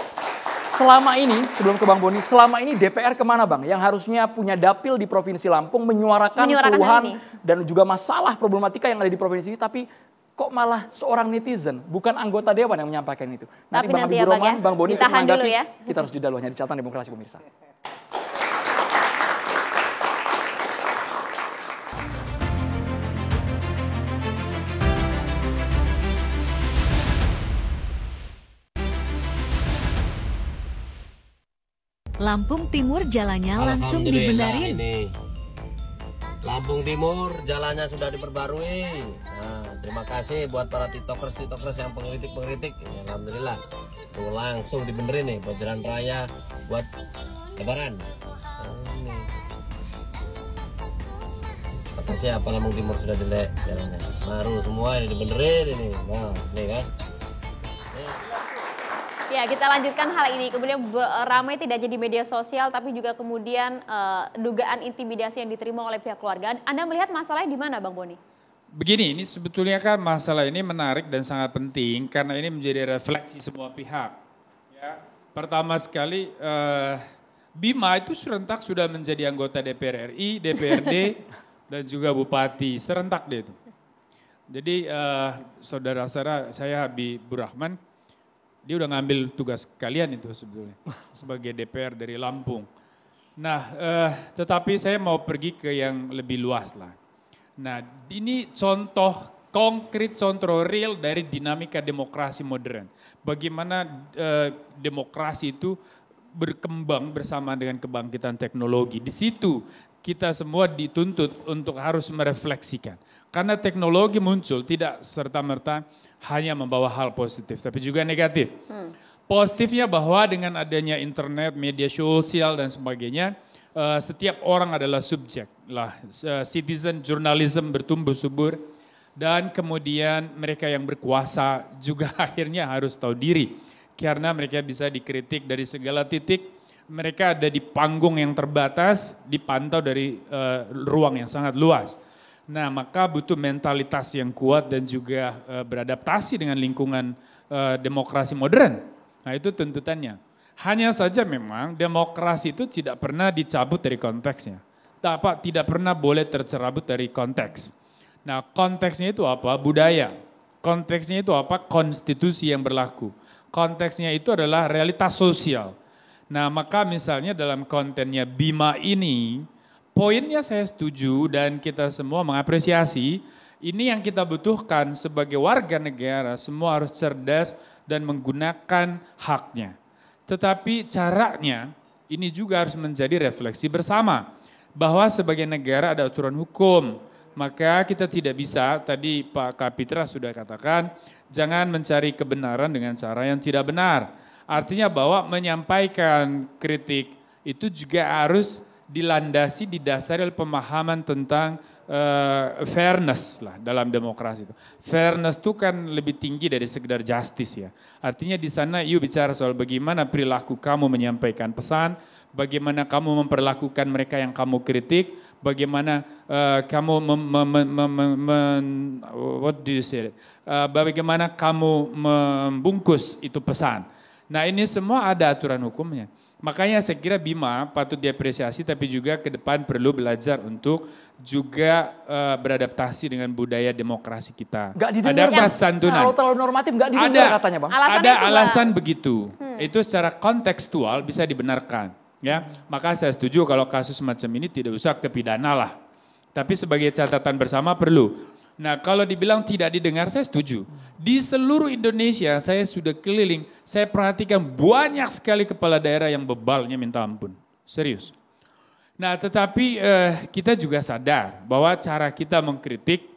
selama ini, sebelum ke Bang Boni, selama ini DPR kemana Bang? Yang harusnya punya dapil di Provinsi Lampung menyuarakan keluhan dan juga masalah problematika yang ada di provinsi ini, tapi kok malah seorang netizen, bukan anggota Dewan yang menyampaikan itu. Nanti Bang Habibur Rahman, Bang Boni untuk menanggapi, ya. Kita harus jeda dulu, hanya di Catatan Demokrasi pemirsa. Lampung Timur jalannya langsung dibenerin. Lampung Timur jalannya sudah diperbarui. Nah, terima kasih buat para tiktokers yang pengkritik. Alhamdulillah, langsung dibenerin nih buat jalan raya, buat lebaran. Kata siapa Lampung Timur sudah jelek jalannya. Baru semua ini dibenerin ini. Nah, nih kan. Ya, kita lanjutkan hal ini. Kemudian ramai tidak jadi media sosial, tapi juga kemudian dugaan intimidasi yang diterima oleh pihak keluarga. Anda melihat masalahnya di mana, Bang Boni? Begini, ini sebetulnya kan masalah ini menarik dan sangat penting karena ini menjadi refleksi semua pihak. Ya, pertama sekali, Bima itu serentak sudah menjadi anggota DPR RI, DPRD, dan juga bupati. Serentak dia itu. Jadi saudara saya Habibur Rahman, dia udah ngambil tugas kalian itu sebetulnya sebagai DPR dari Lampung. Nah, tetapi saya mau pergi ke yang lebih luas lah. Nah, ini contoh konkret, contoh real dari dinamika demokrasi modern. Bagaimana demokrasi itu berkembang bersama dengan kebangkitan teknologi. Di situ kita semua dituntut untuk harus merefleksikan. Karena teknologi muncul tidak serta-merta hanya membawa hal positif, tapi juga negatif. Positifnya bahwa dengan adanya internet, media sosial dan sebagainya, setiap orang adalah subjek. Citizen journalism bertumbuh subur dan kemudian mereka yang berkuasa juga akhirnya harus tahu diri. Karena mereka bisa dikritik dari segala titik, mereka ada di panggung yang terbatas, dipantau dari ruang yang sangat luas. Nah, maka butuh mentalitas yang kuat dan juga beradaptasi dengan lingkungan demokrasi modern. Nah, itu tuntutannya. Hanya saja memang demokrasi itu tidak pernah dicabut dari konteksnya. Tidak pernah boleh tercerabut dari konteks. Nah, konteksnya itu apa? Budaya. Konteksnya itu apa? Konstitusi yang berlaku. Konteksnya itu adalah realitas sosial. Nah, maka misalnya dalam kontennya Bima ini, poinnya saya setuju dan kita semua mengapresiasi, ini yang kita butuhkan sebagai warga negara, semua harus cerdas dan menggunakan haknya. Tetapi caranya ini juga harus menjadi refleksi bersama, bahwa sebagai negara ada aturan hukum, maka kita tidak bisa, tadi Pak Kapitra sudah katakan, jangan mencari kebenaran dengan cara yang tidak benar. Artinya bahwa menyampaikan kritik itu juga harus dilandasi, didasari oleh pemahaman tentang fairness lah dalam demokrasi itu. Fairness itu kan lebih tinggi dari sekedar justice ya. Artinya di sana you bicara soal bagaimana perilaku kamu menyampaikan pesan, bagaimana kamu memperlakukan mereka yang kamu kritik, bagaimana kamu bagaimana kamu membungkus itu pesan. Nah, ini semua ada aturan hukumnya. Makanya saya kira Bima patut diapresiasi, tapi juga ke depan perlu belajar untuk juga beradaptasi dengan budaya demokrasi kita. Gak didengar, ada santunan. Kalau terlalu normatif gak didengar katanya Bang. Ada alasan begitu. Itu secara kontekstual bisa dibenarkan. Ya, maka saya setuju kalau kasus semacam ini tidak usah ke pidana lah. Tapi sebagai catatan bersama perlu. Nah kalau dibilang tidak didengar saya setuju. Di seluruh Indonesia saya sudah keliling, saya perhatikan banyak sekali kepala daerah yang bebalnya minta ampun. Serius. Nah tetapi kita juga sadar bahwa cara kita mengkritik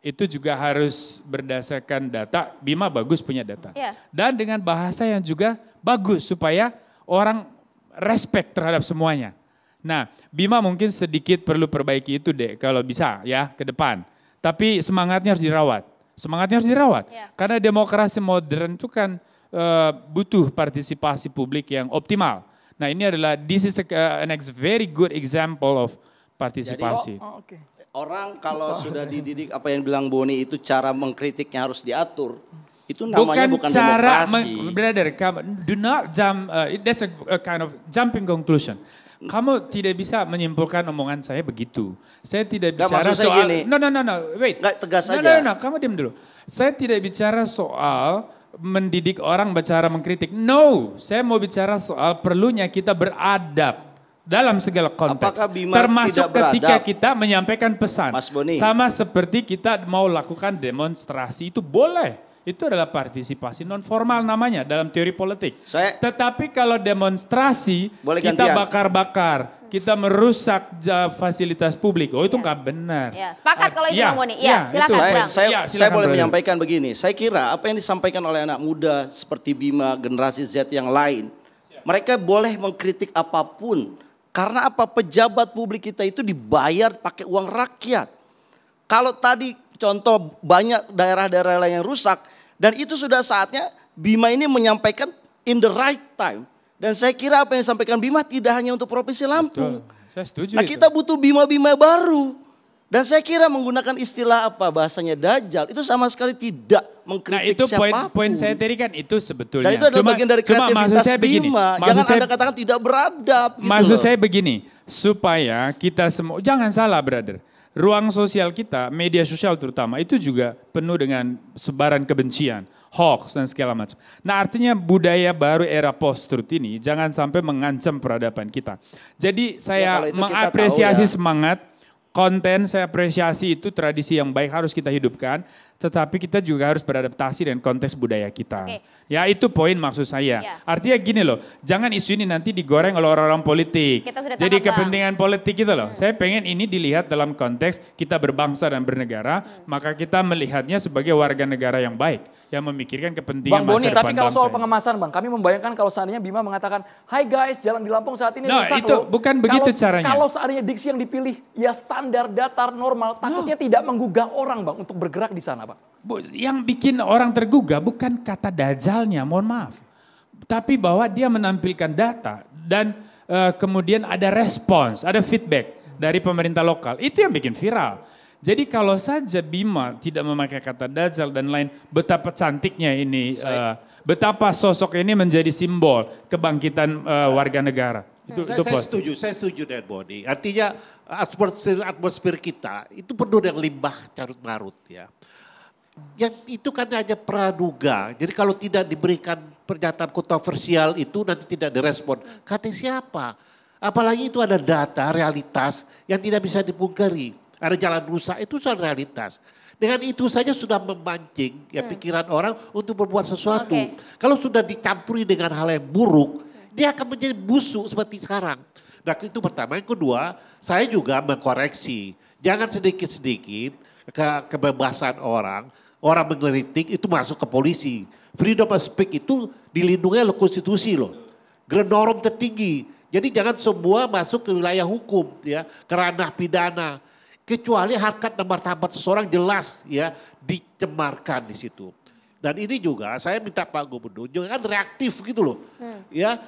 itu juga harus berdasarkan data. Bima bagus punya data. Dan dengan bahasa yang juga bagus supaya orang respect terhadap semuanya. Nah Bima mungkin sedikit perlu perbaiki itu deh kalau bisa ya ke depan. Tapi semangatnya harus dirawat. Semangatnya harus dirawat. Karena demokrasi modern itu kan butuh partisipasi publik yang optimal. Nah ini adalah, this is a very good example of partisipasi. Jadi, orang kalau sudah dididik apa yang bilang Boni itu cara mengkritiknya harus diatur. Itu namanya bukan demokrasi. Brother, do not jump, that's a kind of jumping conclusion. Kamu tidak bisa menyimpulkan omongan saya begitu. Saya tidak bicara soal, gini, no, wait. Nggak tegas aja. No, kamu diam dulu. Saya tidak bicara soal mendidik orang bicara mengkritik. No, saya mau bicara soal perlunya kita beradab dalam segala konteks. Termasuk ketika kita menyampaikan pesan. Mas Boni. Sama seperti kita mau lakukan demonstrasi itu boleh. Itu adalah partisipasi non formal namanya dalam teori politik. Tetapi kalau demonstrasi kita bakar-bakar, kita merusak fasilitas publik. Oh itu nggak benar. Sepakat kalau itu Bang Boni. Silakan Bang. Saya boleh menyampaikan begini. Saya kira apa yang disampaikan oleh anak muda seperti Bima, generasi Z yang lain. Mereka boleh mengkritik apapun. Karena apa? Pejabat publik kita itu dibayar pakai uang rakyat. Kalau tadi contoh banyak daerah-daerah lain yang rusak. Dan itu sudah saatnya Bima ini menyampaikan in the right time. Dan saya kira apa yang disampaikan Bima tidak hanya untuk Provinsi Lampung. Saya setuju. Nah kita butuh Bima-Bima baru. Dan saya kira menggunakan istilah apa bahasanya dajal itu sama sekali tidak mengkritik siapapun. Nah itu poin saya tadi kan itu sebetulnya. Dan itu adalah bagian dari kreativitas Bima. Jangan Anda katakan tidak beradab. Maksud saya begini, supaya kita semua, jangan salah brother. Ruang sosial kita, media sosial terutama, itu juga penuh dengan sebaran kebencian, hoax dan segala macam. Nah artinya budaya baru era post-truth ini jangan sampai mengancam peradaban kita. Jadi saya mengapresiasi semangat, konten saya apresiasi itu tradisi yang baik harus kita hidupkan. Tetapi kita juga harus beradaptasi dengan konteks budaya kita. Ya itu poin maksud saya. Artinya gini loh, jangan isu ini nanti digoreng oleh orang-orang politik. Jadi kepentingan politik gitu loh. Saya pengen ini dilihat dalam konteks kita berbangsa dan bernegara. Maka kita melihatnya sebagai warga negara yang baik. Yang memikirkan kepentingan Bang Boni, masa depan tapi kalau bangsa soal ini. pengemasan Bang, kami membayangkan kalau seandainya Bima mengatakan, hai guys jalan di Lampung saat ini No, rusak itu loh. bukan begitu caranya. Kalau seandainya diksi yang dipilih ya standar, datar, normal, takutnya tidak menggugah orang Bang untuk bergerak di sana Bang. Yang bikin orang tergugah bukan kata dajalnya, mohon maaf. Tapi bahwa dia menampilkan data dan kemudian ada respons, ada feedback dari pemerintah lokal. Itu yang bikin viral. Jadi kalau saja Bima tidak memakai kata dajal dan lain, betapa cantiknya ini, betapa sosok ini menjadi simbol kebangkitan warga negara. Saya setuju dengan Boni. Artinya atmosfer kita itu penuh dengan limbah carut marut ya. Yang itu kan hanya praduga. Jadi kalau tidak diberikan pernyataan kontroversial itu nanti tidak direspon. Kata siapa? Apalagi itu ada data, realitas yang tidak bisa dipungkiri. Ada jalan rusak itu soal realitas. Dengan itu saja sudah memancing ya pikiran orang untuk berbuat sesuatu. Kalau sudah dicampuri dengan hal yang buruk, dia akan menjadi busuk seperti sekarang. Nah itu pertama. Yang kedua, saya juga mengkoreksi. Jangan sedikit-sedikit kebebasan orang mengkritik itu masuk ke polisi. Freedom of speech itu dilindungi oleh konstitusi loh. Norm tertinggi. Jadi jangan semua masuk ke wilayah hukum ya, ke ranah pidana. Kecuali harkat dan martabat seseorang jelas ya dicemarkan di situ. Dan ini juga saya minta Pak Gubernur jangan reaktif gitu loh. Ya,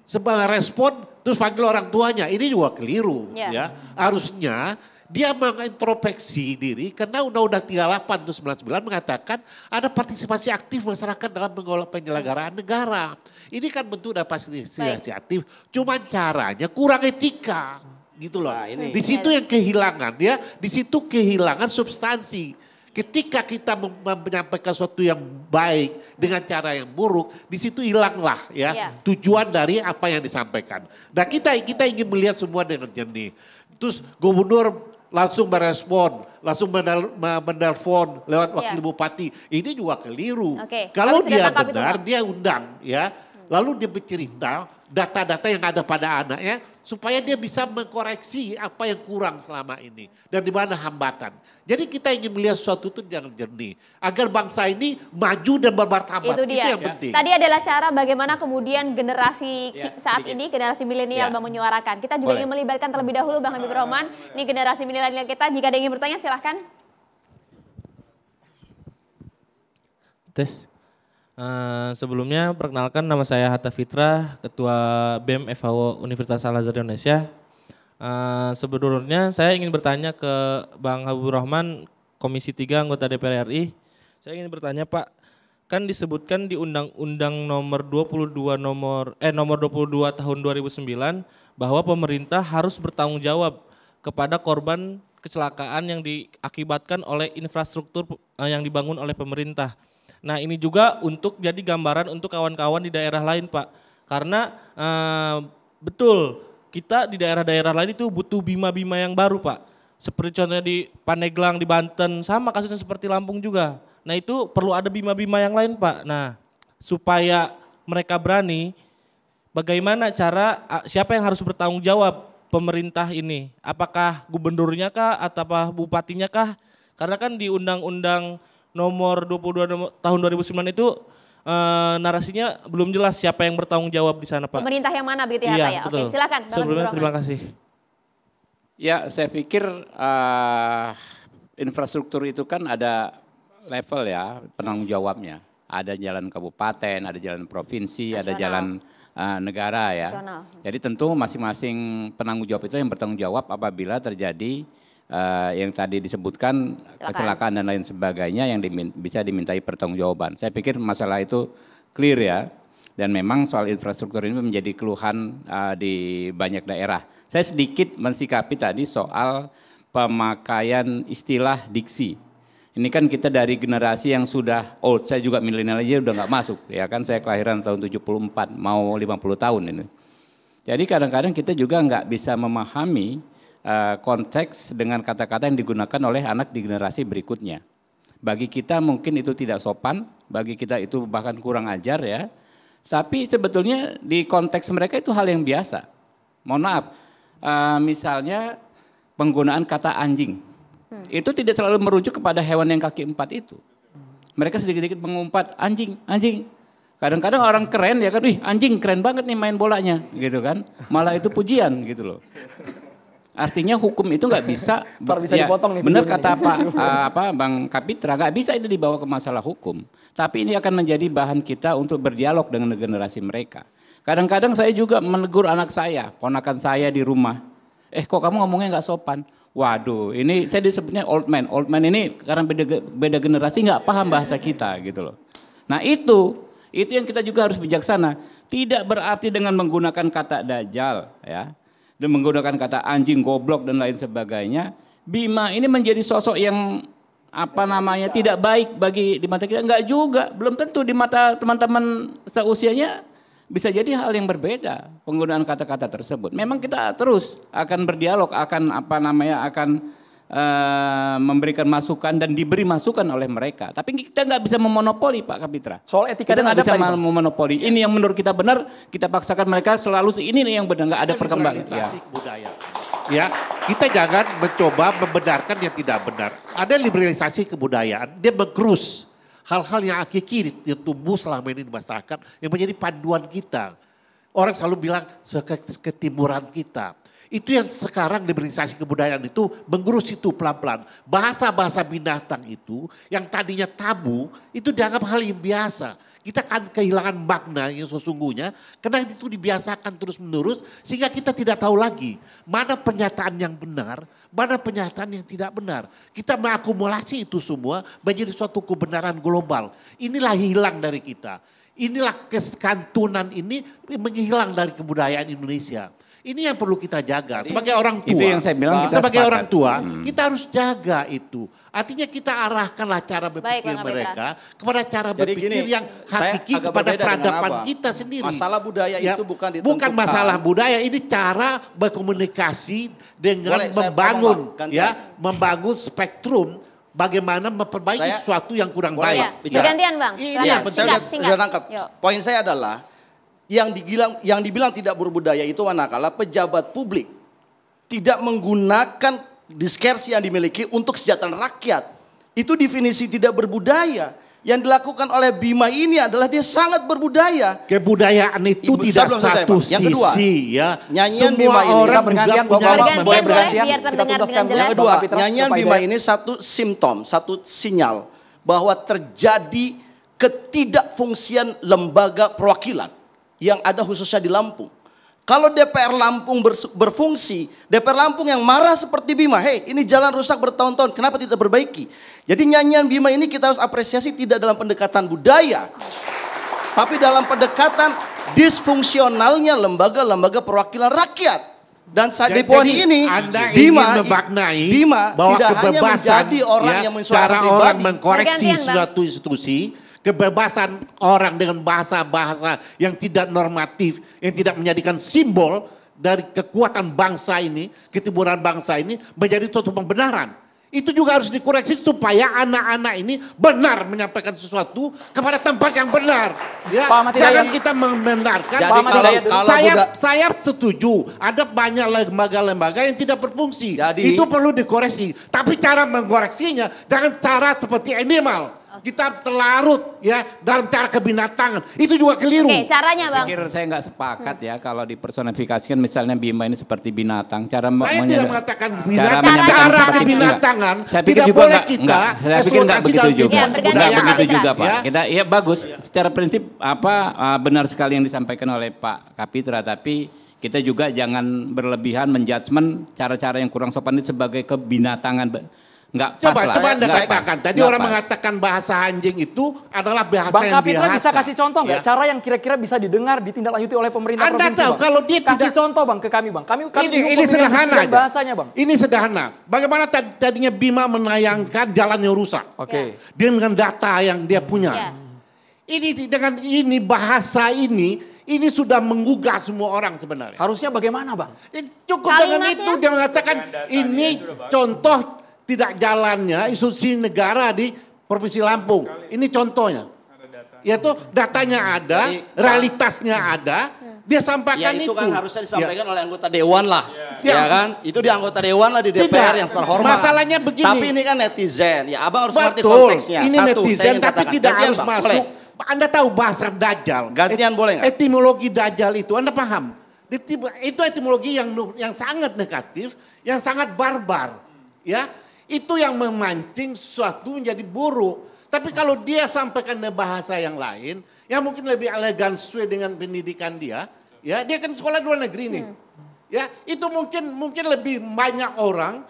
sebagai respon terus panggil orang tuanya. Ini juga keliru ya. Harusnya dia mengintrospeksi diri karena Undang-Undang 38 tahun 99 mengatakan ada partisipasi aktif masyarakat dalam mengelola penyelenggaraan negara. Ini kan bentuk dari partisipasi aktif, cuman caranya kurang etika gitu loh. Di situ yang kehilangan ya, di situ kehilangan substansi. Ketika kita menyampaikan sesuatu yang baik dengan cara yang buruk, di situ hilanglah ya tujuan dari apa yang disampaikan. Nah kita ingin melihat semua dengan jernih. Terus gubernur langsung merespon, langsung menelpon lewat wakil bupati. Ini juga keliru. Oke, Kalau kami sudah dia tangkap itu, benar, Bang. dia undang ya. Lalu dia bercerita data-data yang ada pada anaknya supaya dia bisa mengkoreksi apa yang kurang selama ini dan di mana hambatan. Jadi kita ingin melihat sesuatu itu jangan jernih agar bangsa ini maju dan bermartabat. Itu dia. yang penting. Tadi adalah cara bagaimana kemudian generasi saat ini, generasi milenial Bang menyuarakan. Kita juga ingin melibatkan terlebih dahulu Bang Habibur Rahman. Ini generasi milenial kita. Jika ada yang ingin bertanya silahkan. Tes. Sebelumnya perkenalkan nama saya Hatta Fitra, Ketua BEM FHO Universitas Al-Azhar Indonesia. Sebenarnya saya ingin bertanya ke Bang Habibur Rahman, Komisi 3 anggota DPR RI. Saya ingin bertanya Pak, kan disebutkan di Undang-Undang nomor 22 tahun 2009 bahwa pemerintah harus bertanggung jawab kepada korban kecelakaan yang diakibatkan oleh infrastruktur yang dibangun oleh pemerintah. Nah ini juga untuk jadi gambaran untuk kawan-kawan di daerah lain Pak. Karena betul kita di daerah-daerah lain itu butuh bima-bima yang baru Pak. Seperti contohnya di Pandeglang, di Banten, sama kasusnya seperti Lampung juga. Nah itu perlu ada bima-bima yang lain Pak. Nah supaya mereka berani, bagaimana cara, siapa yang harus bertanggung jawab pemerintah ini? Apakah gubernurnya kah atau bupatinya kah? Karena kan di Undang-Undang nomor 22 tahun 2009 itu narasinya belum jelas siapa yang bertanggung jawab di sana Pak. Pemerintah yang mana begitu ya Hatta ya? Oke silakan. Sebelumnya terima kasih. Ya saya pikir infrastruktur itu kan ada level ya penanggung jawabnya. Ada jalan kabupaten, ada jalan provinsi, ada jalan negara ya. Nasional. Jadi tentu masing-masing penanggung jawab itu yang bertanggung jawab apabila terjadi yang tadi disebutkan kecelakaan dan lain sebagainya yang bisa dimintai pertanggungjawaban. Saya pikir masalah itu clear ya. Dan memang soal infrastruktur ini menjadi keluhan di banyak daerah. Saya sedikit mensikapi tadi soal pemakaian istilah diksi. Ini kan kita dari generasi yang sudah old, saya juga milenial aja udah nggak masuk. Ya kan saya kelahiran tahun 74, mau 50 tahun ini. Jadi kadang-kadang kita juga nggak bisa memahami konteks dengan kata-kata yang digunakan oleh anak di generasi berikutnya. Bagi kita mungkin itu tidak sopan, bagi kita itu bahkan kurang ajar ya. Tapi sebetulnya di konteks mereka itu hal yang biasa. Mohon maaf, misalnya penggunaan kata anjing. Itu tidak selalu merujuk kepada hewan yang kaki 4 itu. Mereka sedikit-sedikit mengumpat anjing, anjing. Kadang-kadang orang keren ya kan, wih anjing keren banget nih main bolanya gitu kan. Malah itu pujian gitu loh. Artinya hukum itu nggak bisa, bisa dipotong nih benar kata Bang Kapitra, nggak bisa itu dibawa ke masalah hukum. Tapi ini akan menjadi bahan kita untuk berdialog dengan generasi mereka. Kadang-kadang saya juga menegur anak saya, ponakan saya di rumah. Kok kamu ngomongnya nggak sopan? Waduh, ini saya disebutnya old man. Old man ini karena beda generasi nggak paham bahasa kita gitu loh. Nah itu yang kita juga harus bijaksana. Tidak berarti dengan menggunakan kata dajjal ya. Dan menggunakan kata anjing, goblok dan lain sebagainya, Bima ini menjadi sosok yang tidak baik bagi di mata kita. Enggak juga, belum tentu di mata teman-teman seusianya bisa jadi hal yang berbeda penggunaan kata-kata tersebut. Memang kita terus akan berdialog, akan memberikan masukan dan diberi masukan oleh mereka. Tapi kita nggak bisa memonopoli Pak Kapitra. Soal etika kita dan nggak bisa adab memonopoli. Ini yang menurut kita benar, kita paksakan mereka selalu ini yang benar, nggak ada perkembangan. Budaya. Ya, kita jangan mencoba membenarkan yang tidak benar. Ada liberalisasi kebudayaan, dia mengkrus hal-hal yang hakiki yang tumbuh selama ini di masyarakat yang menjadi panduan kita. Orang selalu bilang ketimuran kita. Itu yang sekarang liberalisasi kebudayaan itu mengurus itu pelan-pelan. Bahasa-bahasa binatang itu yang tadinya tabu itu dianggap hal yang biasa. Kita akan kehilangan makna yang sesungguhnya karena itu dibiasakan terus-menerus sehingga kita tidak tahu lagi mana pernyataan yang benar, mana pernyataan yang tidak benar. Kita mengakumulasi itu semua menjadi suatu kebenaran global. Inilah hilang dari kita. Inilah kesantunan ini menghilang dari kebudayaan Indonesia. Ini yang perlu kita jaga. Sebagai orang tua, Itu yang saya bilang kita sebagai sepakat. orang tua, kita harus jaga itu. Artinya kita arahkanlah cara berpikir Bang mereka kepada cara Jadi berpikir gini, yang saya hakiki agak kepada berbeda dengan peradaban Abang. kita sendiri. Masalah budaya itu bukan ditentukan. Bukan masalah budaya, ini cara berkomunikasi dengan Boleh, saya membangun, ngomong, membangun spektrum bagaimana memperbaiki sesuatu yang kurang boleh, baik. Bang, bicara. Gantian Bang. Ini Silakan. yang Saya sudah nangkap. Yuk. Poin saya adalah yang dibilang tidak berbudaya itu manakala pejabat publik tidak menggunakan diskresi yang dimiliki untuk kesejahteraan rakyat. Itu definisi tidak berbudaya. Yang dilakukan oleh Bima ini adalah dia sangat berbudaya. Kebudayaan itu tidak Sebelum selesai, satu Bang. Yang kedua, sisi ya. nyanyian Semua Bima ini orang kita juga bergantian, punya Bapak-Bapak, boleh bergantian. biar Kita terdengar tuntaskan dengan dulu. Yang jelas. kedua, Bapak Kapitra, nyanyian Bapak Bima Hidayat. ini satu simptom, satu sinyal bahwa terjadi ketidakfungsian lembaga perwakilan yang ada khususnya di Lampung. Kalau DPR Lampung berfungsi, DPR Lampung yang marah seperti Bima, hei ini jalan rusak bertahun-tahun, kenapa tidak perbaiki? Jadi nyanyian Bima ini kita harus apresiasi tidak dalam pendekatan budaya, tapi dalam pendekatan disfungsionalnya lembaga-lembaga perwakilan rakyat. Dan saat di poin ini, Anda Bima ingin memaknai tidak bahwa hanya kebebasan menjadi orang yang mensuarakan cara pribadi. orang mengkoreksi Bergantian, Bang. suatu institusi, kebebasan orang dengan bahasa-bahasa yang tidak normatif, yang tidak menjadikan simbol dari kekuatan bangsa ini, ketimuran bangsa ini menjadi suatu pembenaran. Itu juga harus dikoreksi supaya anak-anak ini benar menyampaikan sesuatu kepada tempat yang benar. Ya, Pak Ahmad jangan Hidayat. kita membenarkan. Jadi Saya setuju, ada banyak lembaga-lembaga yang tidak berfungsi. Jadi- itu perlu dikoreksi. Tapi cara mengkoreksinya jangan cara seperti animal. Kita terlarut ya dalam cara kebinatangan. Itu juga keliru. Oke, caranya Bang. Pikir saya nggak sepakat ya kalau dipersonifikasikan misalnya Bima ini seperti binatang. Cara Saya tidak mengatakan binatang, menyampaikan cara seperti itu juga. kebinatangan Saya pikir tidak juga boleh kita saya pikir nggak eksploitasi begitu dalam juga. Ya, bergantian, Nggak Pak begitu Kapitra. juga Pak. Ya. Kita ya bagus. Secara prinsip benar sekali yang disampaikan oleh Pak Kapitra, tapi kita juga jangan berlebihan menjudgment cara-cara yang kurang sopan itu sebagai kebinatangan. Nggak pas lah. Coba Anda Nggak katakan. pas. Tadi Nggak orang pas. mengatakan bahasa anjing itu adalah bahasa Bang yang Kapitra biasa. bisa kasih contoh nggak? Ya. Cara yang kira-kira bisa didengar, ditindaklanjuti oleh pemerintah Anda provinsi, tahu Bang? kalau dia kasih tidak- contoh Bang ke kami, Bang. Kami Ini bingung sederhana dengan aja. bahasanya, Bang. Ini sederhana. Bagaimana tadinya Bima menayangkan jalan yang rusak. Oke. Dengan data yang dia punya. Ini dengan ini bahasa ini sudah menggugah semua orang sebenarnya. Harusnya bagaimana, Bang? Cukup dengan itu dia mengatakan ini contoh tidak jalannya institusi negara di Provinsi Lampung. Ini contohnya. Yaitu datanya ada, realitasnya ada, dia Ya sampaikan itu kan harusnya disampaikan Ya. oleh anggota dewan lah. Ya. Ya kan? Itu di anggota dewan lah di DPR Tidak. yang terhormat. Masalahnya begini. Tapi ini kan netizen. Ya Abang harus mengerti Betul, konteksnya. ini Satu, netizen saya ingin tapi katakan. tidak Gantian, harus Bang. masuk. Boleh. Anda tahu bahasa Dajjal. Gantian boleh nggak? Etimologi Dajjal itu Anda paham? Itu etimologi yang sangat negatif, yang sangat barbar. Ya, itu yang memancing sesuatu menjadi buruk. Tapi kalau dia sampaikan dengan bahasa yang lain, yang mungkin lebih elegan sesuai dengan pendidikan dia, ya dia kan sekolah luar negeri nih. Ya, itu mungkin lebih banyak orang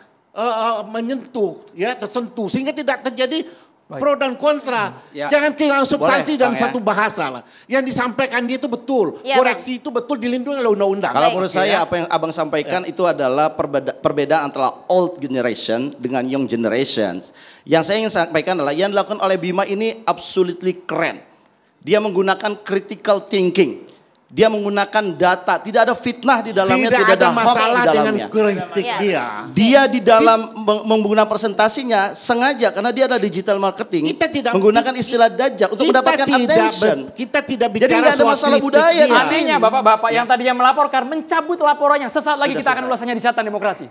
menyentuh, ya tersentuh sehingga tidak terjadi pro dan kontra. Ya. Jangan kehilangan substansi Boleh, dalam Bang, ya. satu bahasa lah. Yang disampaikan dia itu betul, Ya, koreksi itu betul dilindungi oleh undang-undang. Kalau menurut Ya. saya apa yang Abang sampaikan itu adalah perbedaan antara old generation dengan young generations. Yang saya ingin sampaikan adalah yang dilakukan oleh Bima ini absolutely keren. Dia menggunakan critical thinking. Dia menggunakan data, tidak ada fitnah di dalamnya, tidak ada hoax masalah di dengan dalamnya. kritik dia. Dia di dalam menggunakan presentasinya sengaja karena dia ada digital marketing menggunakan istilah dajjal untuk mendapatkan attention. Kita tidak bicara Jadi nggak ada soal masalah kritik budaya dia. di sini. Artinya Bapak-bapak yang tadinya melaporkan mencabut laporannya. Sesaat lagi Sudah kita akan selesai. ulasannya di Catatan Demokrasi.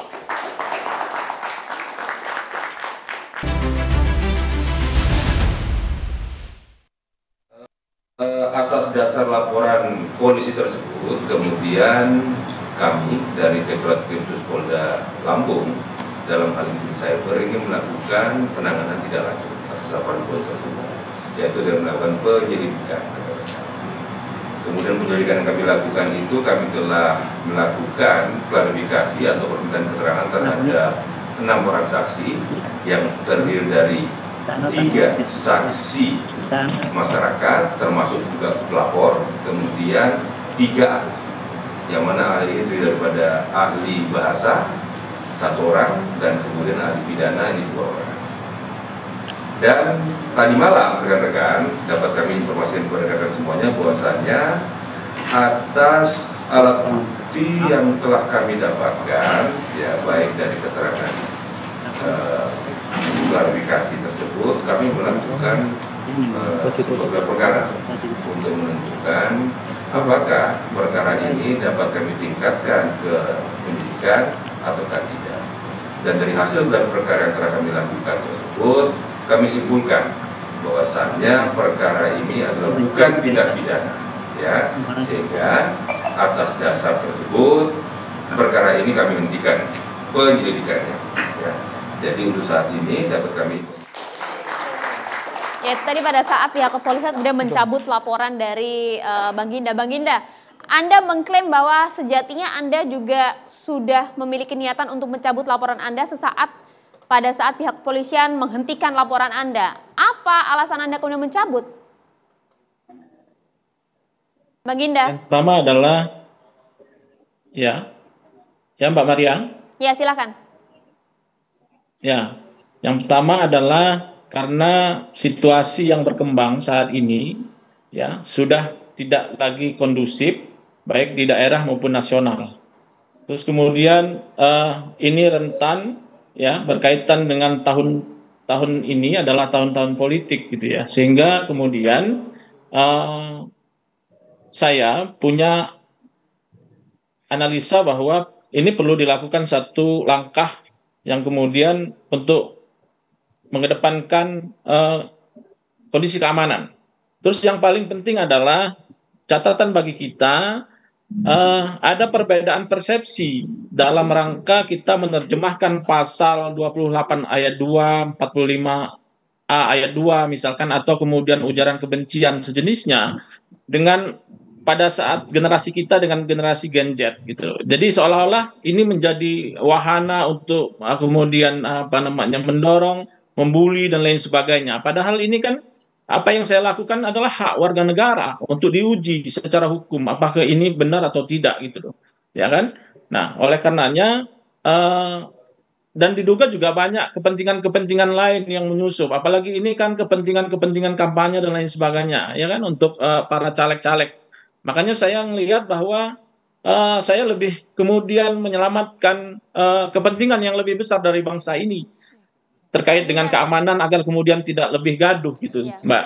Atas dasar laporan polisi tersebut, kemudian kami dari Direktorat Krimsus Polda Lampung dalam hal ini cyber ini melakukan penanganan tidak lanjut atas laporan polisi tersebut, yaitu dengan melakukan penyelidikan. Kemudian penyelidikan yang kami lakukan itu kami telah melakukan klarifikasi atau permintaan keterangan terhadap 6 orang saksi yang terdiri dari 3 saksi masyarakat termasuk juga pelapor, kemudian 3 ahli. yang mana ahli itu daripada ahli bahasa 1 orang dan kemudian ahli pidana ini 2 orang. Dan tadi malam rekan-rekan dapat kami informasikan kepada rekan-rekan semuanya bahwasannya atas alat bukti yang telah kami dapatkan, ya baik dari keterangan klarifikasi tersebut, kami melakukan sebuah perkara untuk menentukan apakah perkara ini dapat kami tingkatkan ke penyidikan ataukah tidak. Dan dari hasil dari perkara yang telah kami lakukan tersebut, kami simpulkan bahwasannya perkara ini adalah bukan tindak pidana, ya, sehingga atas dasar tersebut perkara ini kami hentikan penyelidikannya. Ya. Jadi untuk saat ini dapat kami. Ya tadi pada saat pihak kepolisian sudah mencabut laporan dari Bang Ginda. Bang Ginda, Anda mengklaim bahwa sejatinya Anda juga sudah memiliki niatan untuk mencabut laporan Anda pada saat pihak kepolisian menghentikan laporan Anda. Apa alasan Anda kemudian mencabut? Bang Ginda. Yang pertama adalah, ya Mbak Maria. Ya silakan. Ya, yang pertama adalah karena situasi yang berkembang saat ini, ya sudah tidak lagi kondusif, baik di daerah maupun nasional. Terus kemudian ini rentan, ya berkaitan dengan tahun ini adalah tahun-tahun politik gitu ya, sehingga kemudian saya punya analisa bahwa ini perlu dilakukan satu langkah yang kemudian untuk mengedepankan kondisi keamanan. Terus yang paling penting adalah catatan bagi kita, ada perbedaan persepsi dalam rangka kita menerjemahkan pasal 28 ayat 2, 45A ayat 2 misalkan, atau kemudian ujaran kebencian sejenisnya dengan pada saat generasi kita dengan generasi Gen Z gitu. Jadi seolah-olah ini menjadi wahana untuk kemudian mendorong, membuli dan lain sebagainya. Padahal ini kan apa yang saya lakukan adalah hak warga negara untuk diuji secara hukum apakah ini benar atau tidak gitu loh. Ya kan? Nah, oleh karenanya dan diduga juga banyak kepentingan-kepentingan lain yang menyusup. Apalagi ini kan kepentingan-kepentingan kampanye dan lain sebagainya, ya kan, untuk para caleg-caleg. Makanya saya melihat bahwa saya lebih kemudian menyelamatkan kepentingan yang lebih besar dari bangsa ini terkait dengan keamanan agar kemudian tidak lebih gaduh gitu, ya, Mbak.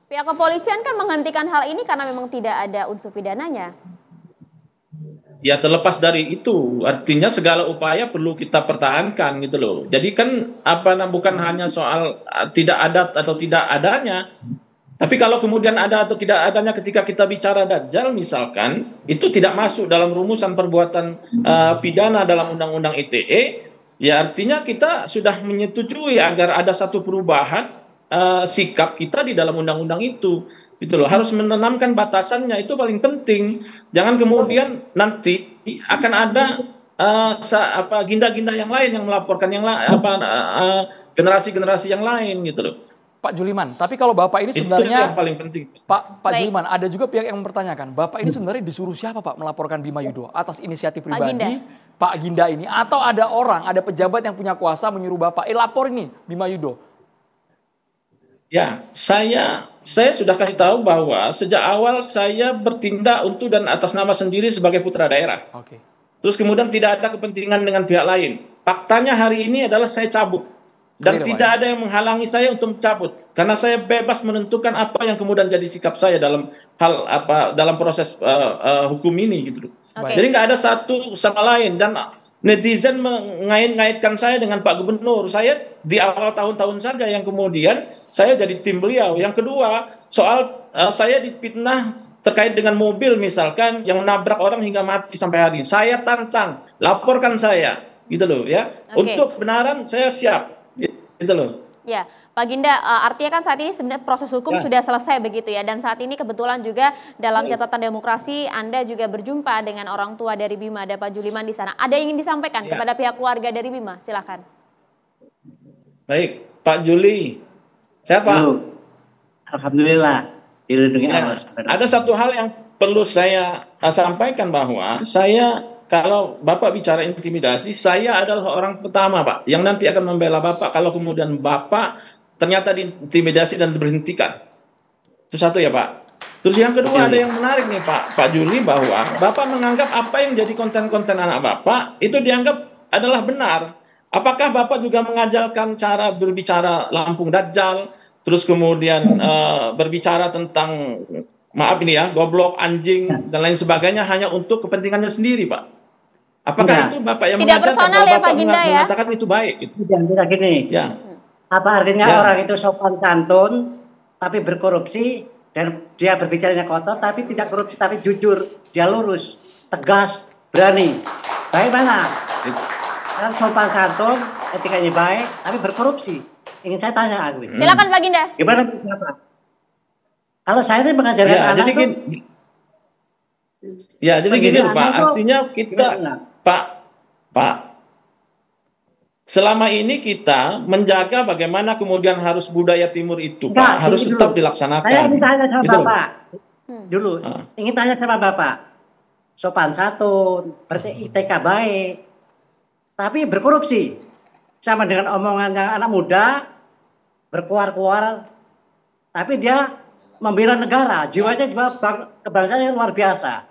Pihak kepolisian kan menghentikan hal ini karena memang tidak ada unsur pidananya. Ya terlepas dari itu, artinya segala upaya perlu kita pertahankan gitu loh. Jadi kan bukan hanya soal tidak ada atau tidak adanya, tapi kalau kemudian ada atau tidak adanya ketika kita bicara Dajjal misalkan, itu tidak masuk dalam rumusan perbuatan pidana dalam Undang-Undang ITE, ya artinya kita sudah menyetujui agar ada satu perubahan sikap kita di dalam undang-undang itu. Gitu loh, harus menanamkan batasannya, itu paling penting. Jangan kemudian nanti akan ada ginda-ginda yang lain yang melaporkan generasi-generasi yang lain gitu loh. Pak Juliman, tapi kalau Bapak ini sebenarnya itu yang paling penting. Pak Juliman, ada juga pihak yang mempertanyakan, Bapak ini sebenarnya disuruh siapa Pak melaporkan Bima Yudho? Atas inisiatif pribadi Pak Ginda ini, atau ada orang, ada pejabat yang punya kuasa menyuruh Bapak, lapor ini Bima Yudho? Ya, saya sudah kasih tahu bahwa sejak awal saya bertindak untuk dan atas nama sendiri sebagai putra daerah. Oke. Terus kemudian tidak ada kepentingan dengan pihak lain. Faktanya hari ini adalah saya cabut. Dan tidak ada yang menghalangi saya untuk mencabut. Karena saya bebas menentukan apa yang kemudian jadi sikap saya dalam dalam proses hukum ini gitu. Jadi nggak ada satu sama lain. Dan netizen mengait-ngaitkan saya dengan Pak Gubernur. Saya di awal tahun-tahun saja yang kemudian saya jadi tim beliau. Yang kedua, soal saya dipitnah terkait dengan mobil misalkan yang menabrak orang hingga mati sampai hari ini. Saya tantang, laporkan saya, gitu loh ya. Untuk kebenaran saya siap, gitu loh. Ya, Pak Ginda, artinya kan saat ini sebenarnya proses hukum sudah selesai begitu ya, dan saat ini kebetulan juga dalam catatan demokrasi Anda juga berjumpa dengan orang tua dari Bima, ada Pak Juliman di sana. Ada yang ingin disampaikan kepada pihak keluarga dari Bima? Silakan. Baik, Pak Juli. Saya Pak. Alhamdulillah. Dilindungi Allah. Ada satu hal yang perlu saya sampaikan bahwa saya, kalau Bapak bicara intimidasi, saya adalah orang pertama Pak yang nanti akan membela Bapak kalau kemudian Bapak ternyata diintimidasi dan diberhentikan. Itu satu ya Pak. Terus yang kedua ada yang menarik nih Pak Juli, bahwa Bapak menganggap apa yang jadi konten-konten anak Bapak itu dianggap adalah benar. Apakah Bapak juga mengajarkan cara berbicara Lampung Dajjal, terus kemudian berbicara tentang, maaf ini ya, goblok, anjing, dan lain sebagainya hanya untuk kepentingannya sendiri Pak? Apakah itu Bapak yang tidak mengajarkan, personal kalau ya, Bapak Pak Ginda, ya? mengatakan itu baik? Tidak gini. Ya. Apa artinya Ya. orang itu sopan santun, tapi berkorupsi, dan dia berbicaranya kotor, tapi tidak korupsi, tapi jujur, dia lurus, tegas, berani. Baik mana? Kan sopan santun, etikanya baik, tapi berkorupsi. Ingin saya tanya, Agwi. Silakan Pak Ginda. Gimana Bapak? Kalau saya itu mengajarkan Ya, anak jadi tuh, gini, ya, jadi gini pendidikan Pak, itu artinya kita, Pak, selama ini kita menjaga bagaimana kemudian harus budaya timur itu, Enggak, Pak, harus gini tetap dulu. dilaksanakan. Saya ingin tanya sama Gitu loh. Bapak. Dulu, ingin tanya sama Bapak. Sopan santun, ITK baik, tapi berkorupsi. Sama dengan omongan yang anak muda, berkuar-kuar, tapi dia membela negara, jiwanya juga kebangsaan yang luar biasa.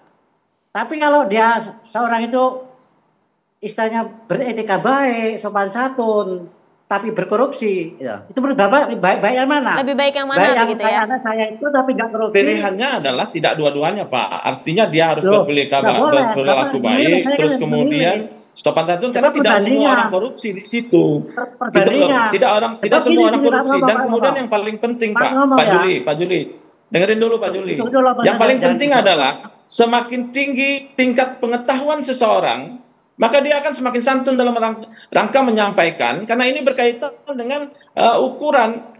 Tapi kalau dia seorang itu istilahnya beretika baik, sopan santun, tapi berkorupsi, ya. Itu menurut Bapak baik yang mana? Lebih baik yang mana Baik begitu ya? anak saya itu tapi nggak korupsi. Pilihannya adalah tidak dua-duanya, Pak. Artinya dia harus Loh, berperilaku nggak boleh. berperilaku Bapak, baik, saya terus kan kemudian sopan santun, karena Coba tidak semua perbandingan. orang korupsi di situ. Gitu loh. Perbandingan. Tidak semua Seperti orang ini, Pak, korupsi. Dan Pak kemudian ngomong. yang paling penting, Pak Pak ngomong ya. Pak Juli, dengerin dulu Pak Juli. Tunggu dulu, Pak, Yang paling jangan penting gitu. adalah semakin tinggi tingkat pengetahuan seseorang, maka dia akan semakin santun dalam rangka menyampaikan, karena ini berkaitan dengan ukuran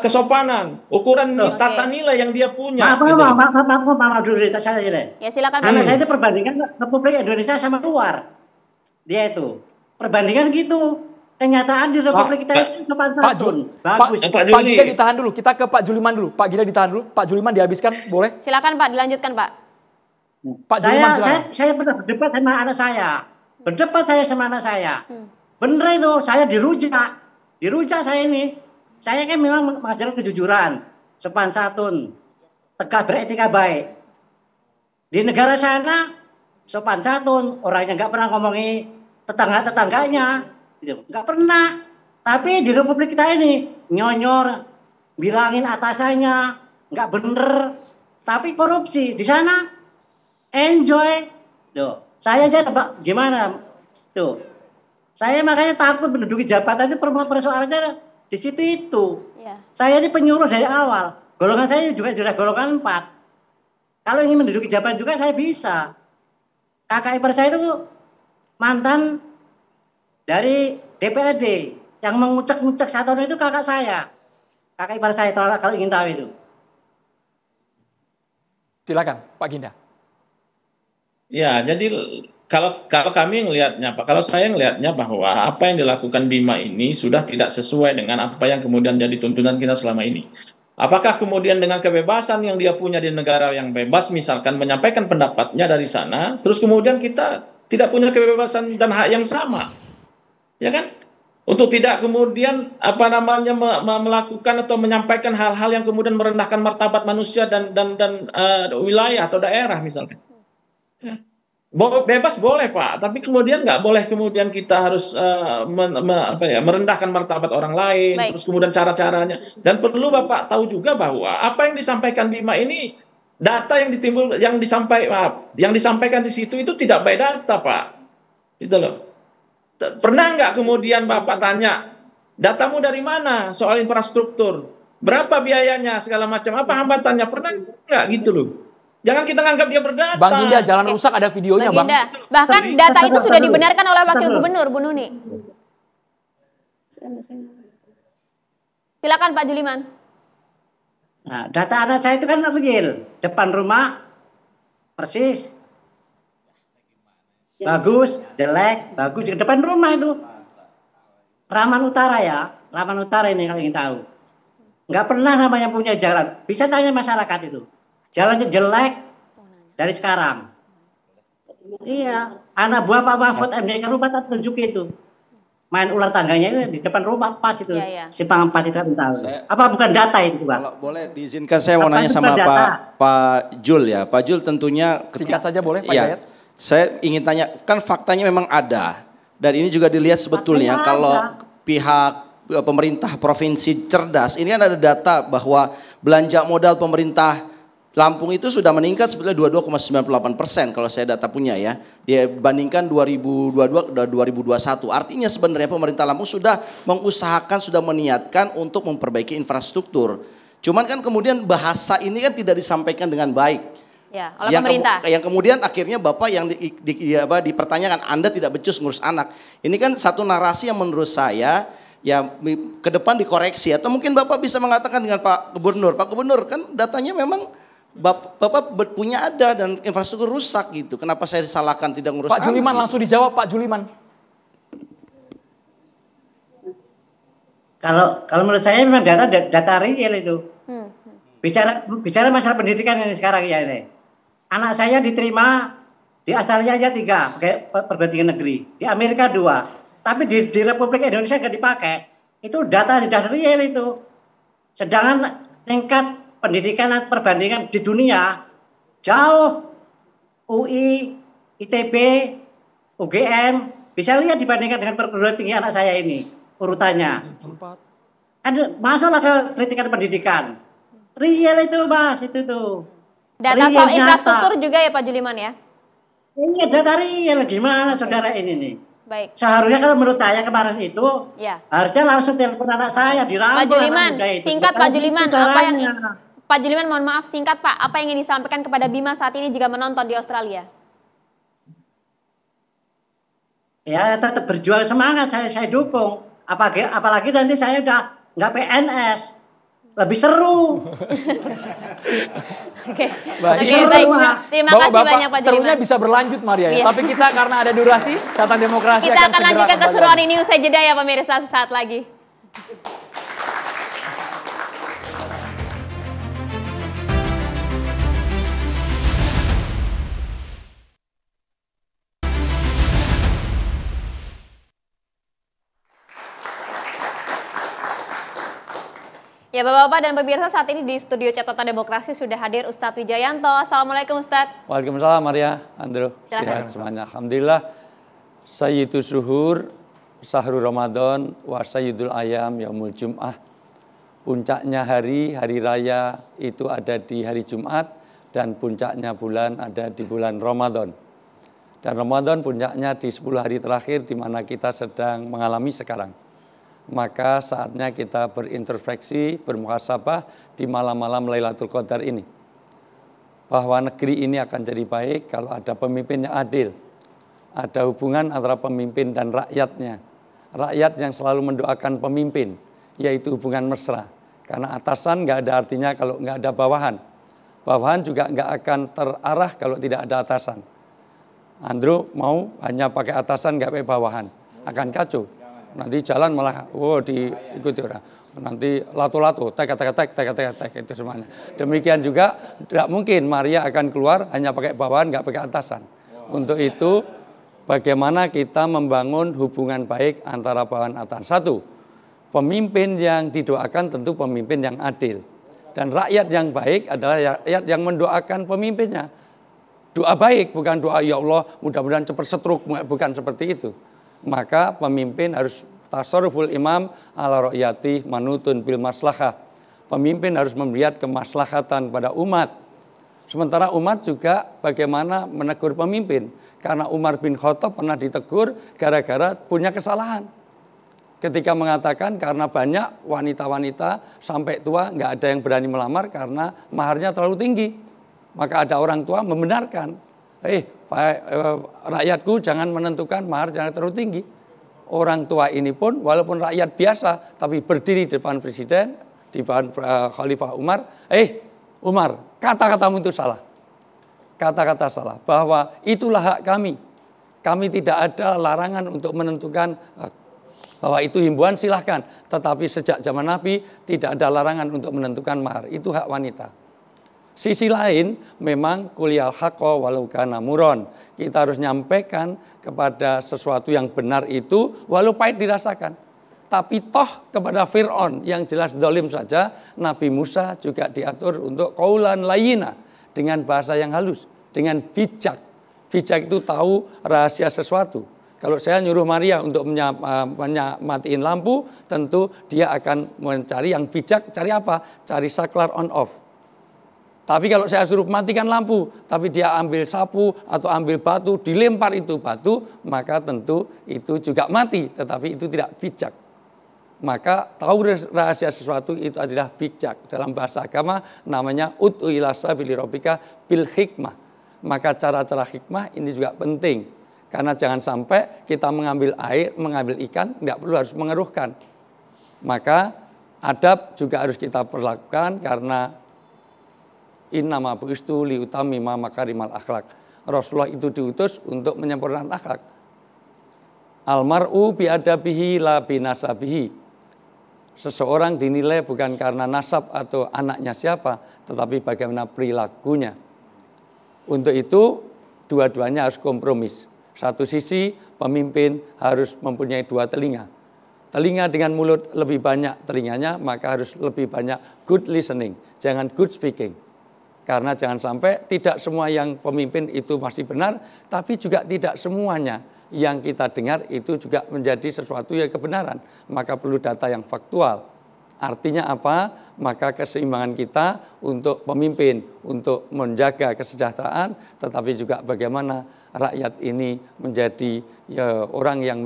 kesopanan, ukuran tata nilai yang dia punya. gitu loh. Maaf dulu saya ini. Ya silakan Pak. Karena saya itu perbandingan Republik Indonesia sama luar. Dia itu perbandingan gitu. Kenyataan di Republik kita itu sopan Pak santun. Bagus. Bagus. Pak Ginda ditahan dulu. Kita ke Pak Juliman dulu. Pak Ginda ditahan dulu. Pak Juliman dihabiskan, boleh? Silakan Pak, dilanjutkan Pak. Pak Juliman silakan. Saya pernah berdebat sama anak saya. Berdebat saya sama anak saya. Bener itu, saya dirujak. Dirujak saya ini. Saya kan memang mengajarkan kejujuran, sopan santun, tegas beretika baik. Di negara sana sopan santun, orangnya nggak pernah ngomongi tetangga-tetangganya, gitu. Nggak pernah. Tapi di Republik kita ini nyonyor, bilangin atasannya, nggak bener. Tapi korupsi di sana enjoy. Tuh, saya aja Pak, gimana? Tuh, saya makanya takut menduduki jabatan itu persoalannya di situ itu. Ya. Saya ini penyuluh dari awal. Golongan saya juga sudah golongan 4. Kalau ingin menduduki jabatan juga saya bisa. Kakak ipar saya itu mantan dari DPRD yang mengucek-ngucek satu itu kakak saya. Kakak ipar saya kalau ingin tahu itu. Silakan Pak Ginda. Ya, jadi kalau kami ngelihatnya, Pak, kalau saya ngelihatnya bahwa apa yang dilakukan Bima ini sudah tidak sesuai dengan apa yang kemudian jadi tuntunan kita selama ini. Apakah kemudian dengan kebebasan yang dia punya di negara yang bebas, misalkan menyampaikan pendapatnya dari sana, terus kemudian kita tidak punya kebebasan dan hak yang sama, ya kan? Untuk tidak kemudian melakukan atau menyampaikan hal-hal yang kemudian merendahkan martabat manusia dan wilayah atau daerah misalkan. Ya. Bebas boleh Pak, tapi kemudian nggak boleh kemudian kita harus merendahkan martabat orang lain. Baik. Terus kemudian cara-caranya. Dan perlu Bapak tahu juga bahwa apa yang disampaikan Bima ini data yang disampaikan di situ itu tidak by data Pak, gitu loh. Pernah nggak kemudian Bapak tanya datamu dari mana soal infrastruktur, berapa biayanya segala macam, apa hambatannya, pernah nggak gitu loh. Jangan kita nganggap dia berdata. Bang Ginda, jalan rusak ada videonya, Bang. Bahkan data itu sudah dibenarkan oleh Wakil Gubernur, Bu Nuni. Silakan Pak Juliman. Nah, data anak saya itu kan real. Depan rumah, persis. Bagus, jelek, bagus. Di depan rumah itu. Raman Utara ya. Raman Utara ini kalau ingin tahu. Nggak pernah namanya punya jalan. Bisa tanya masyarakat itu. Jalannya jelek, dari sekarang. Iya, anak buah Pak Mahfud MD ke rumah tak tunjuk itu. Main ular tangganya itu di depan rumah pas itu. Simpang 4 itu tahu. Apa bukan data itu, Pak? Kalau boleh diizinkan saya mau nanya sama Pak Jul ya. Pak Jul tentunya singkat saja boleh Pak Hidayat. Saya ingin tanya, kan faktanya memang ada. Dan ini juga dilihat sebetulnya kalau pihak pemerintah provinsi cerdas, ini kan ada data bahwa belanja modal pemerintah Lampung itu sudah meningkat sebetulnya 22,98% kalau saya data punya ya. Dibandingkan 2022 dan 2021. Artinya sebenarnya pemerintah Lampung sudah mengusahakan, sudah meniatkan untuk memperbaiki infrastruktur. Cuman kan kemudian bahasa ini kan tidak disampaikan dengan baik. Ya, oleh pemerintah. Yang kemudian akhirnya Bapak yang dipertanyakan, Anda tidak becus ngurus anak. Ini kan satu narasi yang menurut saya ya ke depan dikoreksi. Atau mungkin Bapak bisa mengatakan dengan Pak Gubernur. Pak Gubernur kan datanya memang Bapak punya ada dan infrastruktur rusak gitu. Kenapa saya disalahkan tidak ngurus Pak Juliman gitu? Langsung dijawab Pak Juliman. Kalau menurut saya memang data real itu. Bicara masalah pendidikan ini sekarang ya ini. Anak saya diterima di Australia aja 3 pakai perguruan negeri, di Amerika 2. Tapi di Republik Indonesia nggak dipakai. Itu data real itu. Sedangkan tingkat pendidikan dan perbandingan di dunia jauh UI, ITB, UGM bisa lihat dibandingkan dengan perguruan tinggi anak saya ini urutannya. Kan masuklah ke kritikan pendidikan. Real itu Mas, itu tuh. Data soal infrastruktur juga ya Pak Juliman ya? Ini data real gimana saudara ini nih? Baik. Seharusnya kalau menurut saya kemarin itu harusnya langsung telepon anak saya dirangkul. Pak Juliman, singkat Pak Juliman, apa yang Pak Juliman mohon maaf singkat Pak, apa yang ingin disampaikan kepada Bima saat ini jika menonton di Australia? Ya tetap berjuang semangat, saya dukung. Apalagi nanti saya udah nggak PNS, lebih seru. Oke, baik. Terima kasih banyak Pak Juliman. Serunya bisa berlanjut Maria ya. Tapi kita karena ada durasi, catatan demokrasi kita akan lanjutkan keseruan ini usai jeda ya pemirsa sesaat lagi. Ya Bapak-Bapak dan pemirsa, saat ini di studio Catatan Demokrasi sudah hadir Ustadz Wijayanto. Assalamualaikum Ustadz. Waalaikumsalam Maria, Andrew. Sehat semuanya. Alhamdulillah. Sayyidul Suhur, Syahrul Ramadan, wa Sayyidul Ayam, Yaumul Jum'ah. Puncaknya hari raya itu ada di hari Jumat dan puncaknya bulan ada di bulan Ramadan. Dan Ramadan puncaknya di 10 hari terakhir di mana kita sedang mengalami sekarang. Maka saatnya kita berintrospeksi, bermuhasabah di malam-malam Lailatul Qadar ini. Bahwa negeri ini akan jadi baik kalau ada pemimpin yang adil. Ada hubungan antara pemimpin dan rakyatnya. Rakyat yang selalu mendoakan pemimpin, yaitu hubungan mesra. Karena atasan nggak ada artinya kalau nggak ada bawahan. Bawahan juga nggak akan terarah kalau tidak ada atasan. Andrew mau hanya pakai atasan nggak pakai bawahan, akan kacau. Nanti jalan malah diikuti orang. Nanti lato-lato, tek itu semuanya. Demikian juga tidak mungkin Maria akan keluar hanya pakai bawahan nggak pakai atasan. Untuk itu bagaimana kita membangun hubungan baik antara bawahan atasan. Satu, pemimpin yang didoakan tentu pemimpin yang adil. Dan rakyat yang baik adalah rakyat yang mendoakan pemimpinnya. Doa baik bukan doa ya Allah mudah-mudahan cepat setruk, bukan seperti itu. Maka pemimpin harus tasarruful imam ala rakyati manutun bil maslahah. Pemimpin harus melihat kemaslahatan pada umat. Sementara umat juga bagaimana menegur pemimpin. Karena Umar bin Khattab pernah ditegur gara-gara punya kesalahan. Ketika mengatakan karena banyak wanita-wanita sampai tua nggak ada yang berani melamar karena maharnya terlalu tinggi. Maka ada orang tua membenarkan. Rakyatku jangan menentukan mahar jangan terlalu tinggi. Orang tua ini pun walaupun rakyat biasa tapi berdiri di depan presiden, di depan Khalifah Umar, Umar, kata-katamu itu salah. Kata-kata salah bahwa itulah hak kami. Kami tidak ada larangan untuk menentukan bahwa itu himbauan silahkan. Tetapi sejak zaman Nabi tidak ada larangan untuk menentukan mahar. Itu hak wanita. Sisi lain memang kuliah haqqa walau kana muron. Kita harus nyampaikan kepada sesuatu yang benar itu walau pahit dirasakan. Tapi toh kepada Fir'aun yang jelas zalim saja, Nabi Musa juga diatur untuk qaulan layyina, dengan bahasa yang halus, dengan bijak. Bijak itu tahu rahasia sesuatu. Kalau saya nyuruh Maria untuk matiin lampu, tentu dia akan mencari yang bijak. Cari apa? Cari saklar on off. Tapi kalau saya suruh matikan lampu, tapi dia ambil sapu atau ambil batu, dilempar itu batu, maka tentu itu juga mati, tetapi itu tidak bijak. Maka tahu rahasia sesuatu itu adalah bijak. Dalam bahasa agama namanya ud'u ila sabili rabbika bil hikmah. Maka cara-cara hikmah ini juga penting. Karena jangan sampai kita mengambil air, mengambil ikan, tidak perlu harus mengeruhkan. Maka adab juga harus kita perlakukan karena innama bu'istu liutamima makarimal akhlak. Rasulullah itu diutus untuk menyempurnakan akhlak. Almar'u biadabihi la binasabihi. Seseorang dinilai bukan karena nasab atau anaknya siapa, tetapi bagaimana perilakunya. Untuk itu, dua-duanya harus kompromis. Satu sisi, pemimpin harus mempunyai dua telinga. Telinga dengan mulut lebih banyak telinganya, maka harus lebih banyak good listening, jangan good speaking. Karena jangan sampai tidak semua yang pemimpin itu masih benar, tapi juga tidak semuanya yang kita dengar itu juga menjadi sesuatu yang kebenaran. Maka perlu data yang faktual. Artinya apa? Maka keseimbangan kita untuk pemimpin, untuk menjaga kesejahteraan, tetapi juga bagaimana rakyat ini menjadi orang yang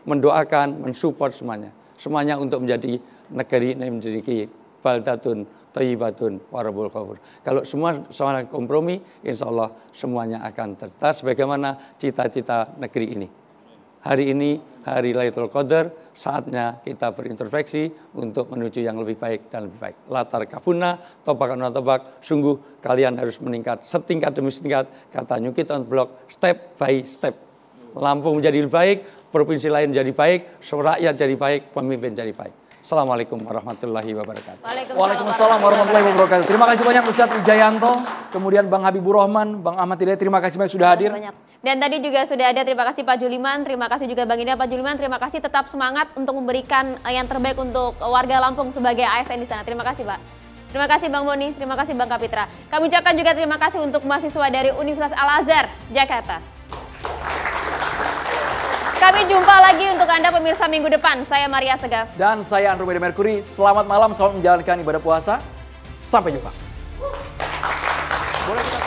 mendoakan, mensupport semuanya. Semuanya untuk menjadi negeri yang memiliki baldatun thayyibatun warabul ghafur. Kalau semua kompromi, insya Allah semuanya akan tertas sebagaimana cita-cita negeri ini. Hari ini, hari Lailatul Qadar, saatnya kita berintrospeksi untuk menuju yang lebih baik dan lebih baik. Latar kabuna, tobakan tobak, sungguh kalian harus meningkat setingkat demi setingkat, kata New Kid on Block, step by step. Lampung menjadi lebih baik, provinsi lain menjadi baik, rakyat jadi baik, pemimpin jadi baik. Assalamualaikum warahmatullahi wabarakatuh. Waalaikumsalam warahmatullahi wabarakatuh. Terima kasih banyak Ustadz Wijayanto, kemudian Bang Habibur Rahman, Bang Ahmad Hidayat, terima kasih banyak sudah hadir. Dan tadi juga sudah ada, terima kasih Pak Juliman, terima kasih juga Bang Ida, Pak Juliman, terima kasih, tetap semangat untuk memberikan yang terbaik untuk warga Lampung sebagai ASN di sana. Terima kasih Pak. Terima kasih Bang Boni, terima kasih Bang Kapitra. Kami ucapkan juga terima kasih untuk mahasiswa dari Universitas Al-Azhar, Jakarta. Kami jumpa lagi untuk Anda pemirsa minggu depan. Saya Maria Segaf. Dan saya Andromeda Mercury. Selamat malam, selamat menjalankan ibadah puasa. Sampai jumpa. Boleh kita